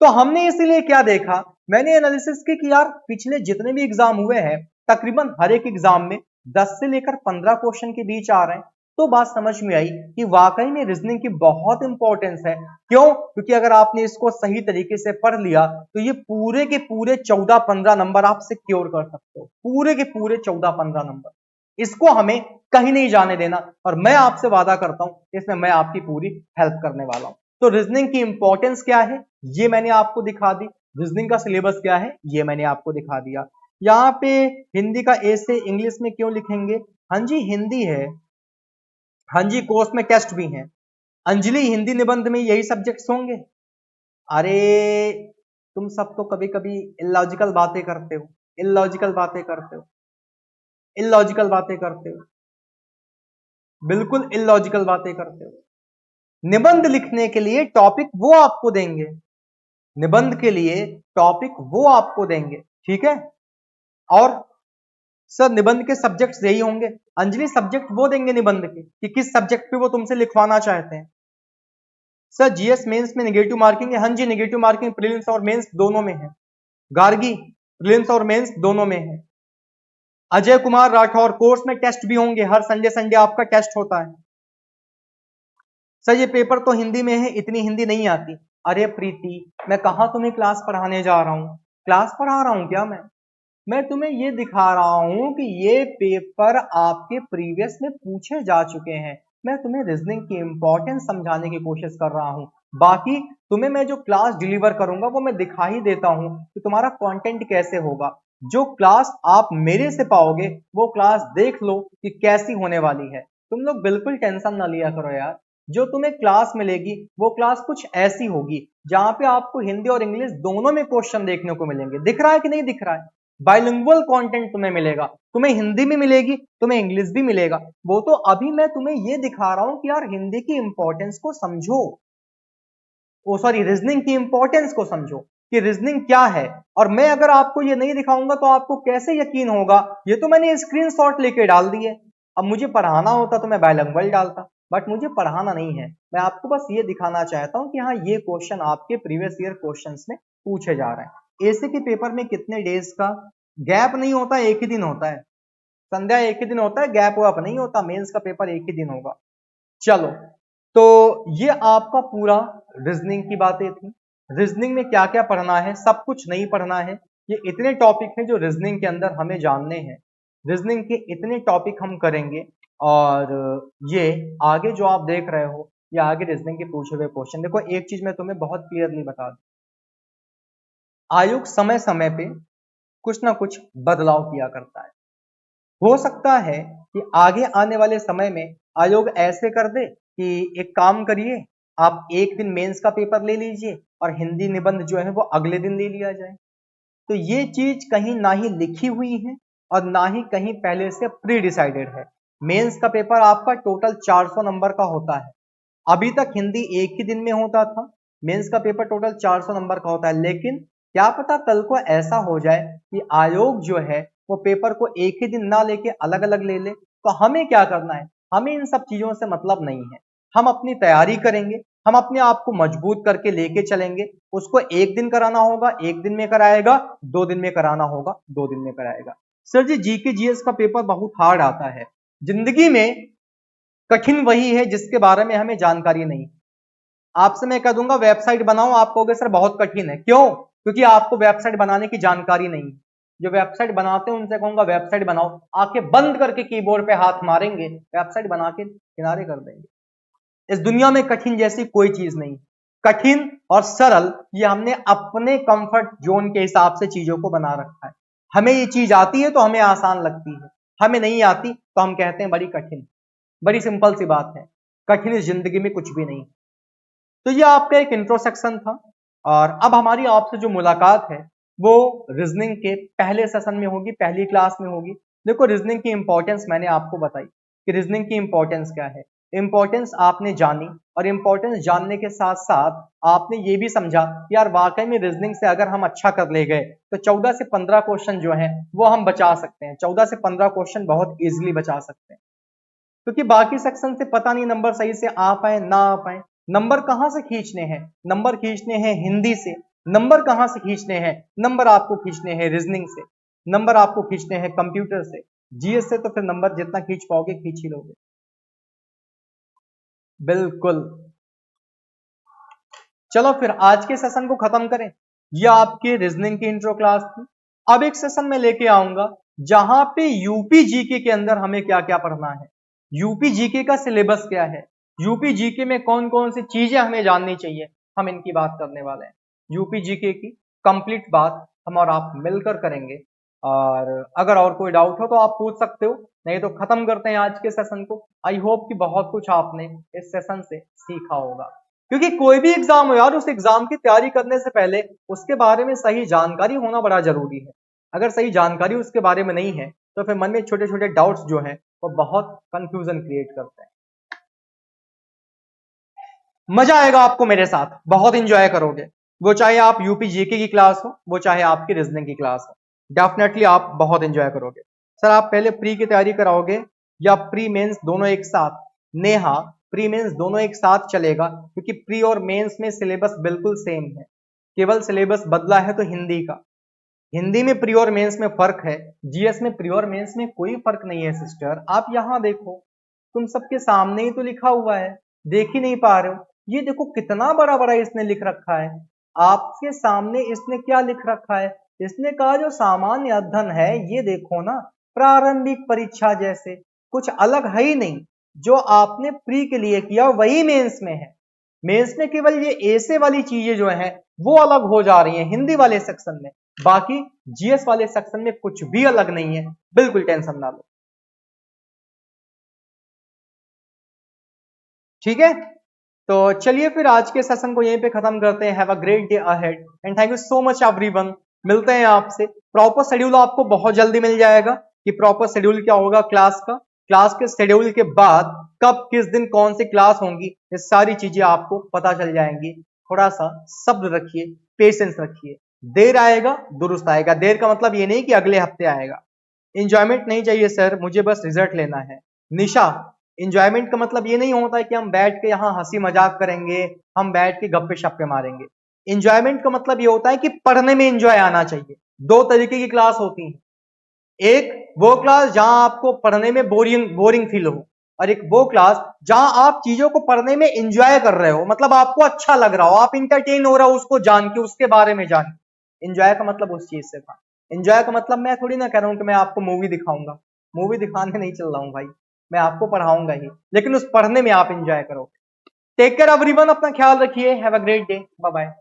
तो हमने इसीलिए क्या देखा, मैंने एनालिसिस की कि यार पिछले जितने भी एग्जाम हुए हैं तकरीबन हर एक एग्जाम में 10 से लेकर 15 क्वेश्चन के बीच आ रहे हैं। तो बात समझ में आई कि वाकई में रीजनिंग की बहुत इंपॉर्टेंस है। क्यों? क्योंकि अगर आपने इसको सही तरीके से पढ़ लिया तो ये पूरे के पूरे 14-15 नंबर आप सिक्योर कर सकते हो, पूरे के पूरे 14-15 नंबर। इसको हमें कहीं नहीं जाने देना और मैं आपसे वादा करता हूं इसमें मैं आपकी पूरी हेल्प करने वाला हूं। तो रीजनिंग की इंपॉर्टेंस क्या है ये मैंने आपको दिखा दी, रीजनिंग का सिलेबस क्या है ये मैंने आपको दिखा दिया। यहाँ पे हिंदी का ए से इंग्लिश में क्यों लिखेंगे? हाँ जी हिंदी है, हाँ जी कोर्स में टेस्ट भी है। अंजलि हिंदी निबंध में यही सब्जेक्ट्स होंगे? अरे तुम सब तो कभी कभी इलॉजिकल बातें करते हो, इलॉजिकल बातें करते हो, इलॉजिकल बातें करते हो, बिल्कुल इलॉजिकल बातें करते हो। निबंध लिखने के लिए टॉपिक वो आपको देंगे, निबंध के लिए टॉपिक वो आपको देंगे, ठीक है। और सर निबंध के सब्जेक्ट्स यही होंगे? अंजलि सब्जेक्ट वो देंगे निबंध के कि किस सब्जेक्ट पे वो तुमसे लिखवाना चाहते हैं। सर जीएस मेंस में नेगेटिव मार्किंग है? हाँ जी नेगेटिव मार्किंग प्रीलिम्स और मेंस दोनों में है। गार्गी प्रीलिम्स और मेंस दोनों में है। अजय कुमार राठौर कोर्स में टेस्ट भी होंगे, हर संडे संडे आपका टेस्ट होता है। सर ये पेपर तो हिंदी में है, इतनी हिंदी नहीं आती। अरे प्रीति मैं कहा तुम्हें क्लास पढ़ाने जा रहा हूं, क्लास पढ़ा रहा हूं क्या मैं तुम्हें ये दिखा रहा हूं कि ये पेपर आपके प्रीवियस में पूछे जा चुके हैं। मैं तुम्हें रीजनिंग की इंपॉर्टेंस समझाने की कोशिश कर रहा हूँ। बाकी तुम्हें मैं जो क्लास डिलीवर करूंगा वो मैं दिखा ही देता हूँ कि तुम्हारा कंटेंट कैसे होगा। जो क्लास आप मेरे से पाओगे वो क्लास देख लो कि कैसी होने वाली है। तुम लोग बिल्कुल टेंशन ना लिया करो यार। जो तुम्हें क्लास मिलेगी वो क्लास कुछ ऐसी होगी जहां पे आपको हिंदी और इंग्लिश दोनों में क्वेश्चन देखने को मिलेंगे। दिख रहा है कि नहीं दिख रहा है? बाइलिंगुअल कंटेंट तुम्हें मिलेगा, तुम्हें हिंदी में मिलेगी, तुम्हें इंग्लिश भी मिलेगा। वो तो अभी मैं तुम्हें ये दिखा रहा हूं कि यार हिंदी की इंपॉर्टेंस को समझो, ओ सॉरी रीजनिंग की इंपॉर्टेंस को समझो कि रीजनिंग क्या है। और मैं अगर आपको ये नहीं दिखाऊंगा तो आपको कैसे यकीन होगा? ये तो मैंने स्क्रीनशॉट लेके डाल दिए। अब मुझे पढ़ाना होता तो मैं बाइलिंगुअल डालता, बट मुझे पढ़ाना नहीं है। मैं आपको बस ये दिखाना चाहता हूं कि हाँ ये क्वेश्चन आपके प्रीवियस ईयर क्वेश्चंस में पूछे जा रहे हैं। एसी के पेपर में कितने डेज का गैप नहीं होता, एक ही दिन होता है। संध्या एक ही दिन होता है, गैप वैप नहीं होता। मेंस का पेपर एक ही दिन होगा। चलो, तो ये आपका पूरा रीजनिंग की बातें थी। रीजनिंग में क्या क्या पढ़ना है, सब कुछ नहीं पढ़ना है। ये इतने टॉपिक हैं जो रीजनिंग के अंदर हमें जानने हैं। रीजनिंग के इतने टॉपिक हम करेंगे। और ये आगे जो आप देख रहे हो, ये आगे रीजनिंग के पूछे हुए क्वेश्चन। देखो एक चीज मैं तुम्हें बहुत क्लियरली बता दूं, आयोग समय समय पे कुछ ना कुछ बदलाव किया करता है। हो सकता है कि आगे आने वाले समय में आयोग ऐसे कर दे कि एक काम करिए, आप एक दिन मेंस का पेपर ले लीजिए और हिंदी निबंध जो है वो अगले दिन ले लिया जाए। तो ये चीज कहीं ना ही लिखी हुई है और ना ही कहीं पहले से प्री डिसाइडेड है। मेंस का पेपर आपका टोटल 400 नंबर का होता है। अभी तक हिंदी एक ही दिन में होता था। मेंस का पेपर टोटल 400 नंबर का होता है। लेकिन क्या पता कल को ऐसा हो जाए कि आयोग जो है वो पेपर को एक ही दिन ना लेके अलग अलग ले ले। तो हमें क्या करना है? हमें इन सब चीजों से मतलब नहीं है। हम अपनी तैयारी करेंगे, हम अपने आप को मजबूत करके लेके चलेंगे। उसको एक दिन कराना होगा, एक दिन में कराएगा। 2 दिन में कराना होगा, 2 दिन में कराएगा। सर जी जीके जीएस का पेपर बहुत हार्ड आता है। जिंदगी में कठिन वही है जिसके बारे में हमें जानकारी नहीं। आपसे मैं कह दूंगा वेबसाइट बनाओ, आप कहोगे सर बहुत कठिन है। क्यों? क्योंकि आपको वेबसाइट बनाने की जानकारी नहीं। जो वेबसाइट बनाते हैं उनसे कहूंगा वेबसाइट बनाओ, आंखें बंद करके कीबोर्ड पे हाथ मारेंगे, वेबसाइट बना के किनारे कर देंगे। इस दुनिया में कठिन जैसी कोई चीज नहीं। कठिन और सरल ये हमने अपने कंफर्ट जोन के हिसाब से चीजों को बना रखा है। हमें ये चीज आती है तो हमें आसान लगती है, हमें नहीं आती तो हम कहते हैं बड़ी कठिन। बड़ी सिंपल सी बात है, कठिन इस जिंदगी में कुछ भी नहीं। तो ये आपका एक इंट्रो सेक्शन था। और अब हमारी आपसे जो मुलाकात है वो रीजनिंग के पहले सेशन में होगी, पहली क्लास में होगी। देखो रीजनिंग की इंपॉर्टेंस मैंने आपको बताई कि रीजनिंग की इंपॉर्टेंस क्या है। इंपॉर्टेंस आपने जानी, और इंपॉर्टेंस जानने के साथ साथ आपने ये भी समझा कि यार वाकई में रीजनिंग से अगर हम अच्छा कर ले गए तो 14 से 15 क्वेश्चन जो है वो हम बचा सकते हैं। 14 से 15 क्वेश्चन बहुत इजीली बचा सकते हैं, क्योंकि बाकी सेक्शन से पता नहीं नंबर सही से आ पाए ना आ पाए। नंबर कहां से खींचने हैं? नंबर खींचने हैं हिंदी से। नंबर कहां से खींचने हैं? नंबर आपको खींचने हैं रीजनिंग से। नंबर आपको खींचने हैं कंप्यूटर से। जीएस से तो फिर नंबर जितना खींच पाओगे खींच ही लोगे। बिल्कुल। चलो फिर आज के सेशन को खत्म करें। यह आपके रीजनिंग की इंट्रो क्लास थी। अब एक सेशन में लेके आऊंगा जहां पे यूपी जीके के अंदर हमें क्या क्या पढ़ना है, यूपी जीके का सिलेबस क्या है, यूपी जीके में कौन कौन सी चीजें हमें जाननी चाहिए, हम इनकी बात करने वाले हैं। यूपी जीके की कंप्लीट बात हम और आप मिलकर करेंगे। और अगर और कोई डाउट हो तो आप पूछ सकते हो, नहीं तो खत्म करते हैं आज के सेशन को। आई होप कि बहुत कुछ आपने इस सेशन से सीखा होगा, क्योंकि कोई भी एग्जाम हो यार, उस एग्जाम की तैयारी करने से पहले उसके बारे में सही जानकारी होना बड़ा जरूरी है। अगर सही जानकारी उसके बारे में नहीं है तो फिर मन में छोटे छोटे डाउट्स जो हैं वो बहुत कंफ्यूजन क्रिएट करते हैं। मजा आएगा आपको मेरे साथ, बहुत इंजॉय करोगे। वो चाहे आप यूपी जीके की क्लास हो, वो चाहे आपकी रीजनिंग की क्लास हो, डेफिनेटली आप बहुत इंजॉय करोगे। सर आप पहले प्री की तैयारी कराओगे या प्री मेंस दोनों एक साथ? नेहा, प्री मेंस दोनों एक साथ चलेगा, क्योंकि प्री और मेंस में सिलेबस बिल्कुल सेम है। केवल सिलेबस बदला है तो हिंदी का। हिंदी में प्री और मेंस में फर्क है, जीएस में प्री और मेंस में कोई फर्क नहीं है सिस्टर। आप यहां देखो, तुम सबके सामने ही तो लिखा हुआ है, देख ही नहीं पा रहे हो? ये देखो कितना बड़ा बड़ा इसने लिख रखा है। आपके सामने इसने क्या लिख रखा है? इसने कहा जो सामान्य अध्ययन है, ये देखो ना, प्रारंभिक परीक्षा जैसे कुछ अलग है ही नहीं। जो आपने प्री के लिए किया वही मेंस में है। मेंस में केवल ये ऐसे वाली चीजें जो है वो अलग हो जा रही हैं हिंदी वाले सेक्शन में, बाकी जीएस वाले सेक्शन में कुछ भी अलग नहीं है, बिल्कुल टेंशन ना लो। ठीक है, तो चलिए फिर आज के सेशन को यहीं पे खत्म करते हैं। Have a great day ahead and thank you so much everyone. मिलते हैं आपसे। प्रॉपर शेड्यूल आपको बहुत जल्दी मिल जाएगा कि प्रॉपर शेड्यूल क्या होगा क्लास का, क्लास के शेड्यूल के बाद कब किस दिन कौन सी क्लास होंगी, ये सारी चीजें आपको पता चल जाएंगी। थोड़ा सा सब्र रखिए, पेशेंस रखिए, देर आएगा दुरुस्त आएगा। देर का मतलब ये नहीं कि अगले हफ्ते आएगा। इंजॉयमेंट नहीं चाहिए सर, मुझे बस रिजल्ट लेना है। निशा, इंजॉयमेंट का मतलब ये नहीं होता है कि हम बैठ के यहाँ हंसी मजाक करेंगे, हम बैठ के गप्पे शप्पे मारेंगे। इंजॉयमेंट का मतलब ये होता है कि पढ़ने में इंजॉय आना चाहिए। दो तरीके की क्लास होती है, एक वो क्लास जहां आपको पढ़ने में बोरिंग बोरिंग फील हो, और एक वो क्लास जहां आप चीजों को पढ़ने में इंजॉय कर रहे हो, मतलब आपको अच्छा लग रहा हो, आप इंटरटेन हो रहा हो उसको जान के, उसके बारे में जान के। इंजॉय का मतलब उस चीज से था। इंजॉय का मतलब मैं थोड़ी ना कह रहा हूं कि मैं आपको मूवी दिखाऊंगा, मूवी दिखाने नहीं चल रहा हूं भाई, मैं आपको पढ़ाऊंगा ही, लेकिन उस पढ़ने में आप इंजॉय करो। टेक केयर एवरीवन, अपना ख्याल रखिए। Have a great day, bye bye.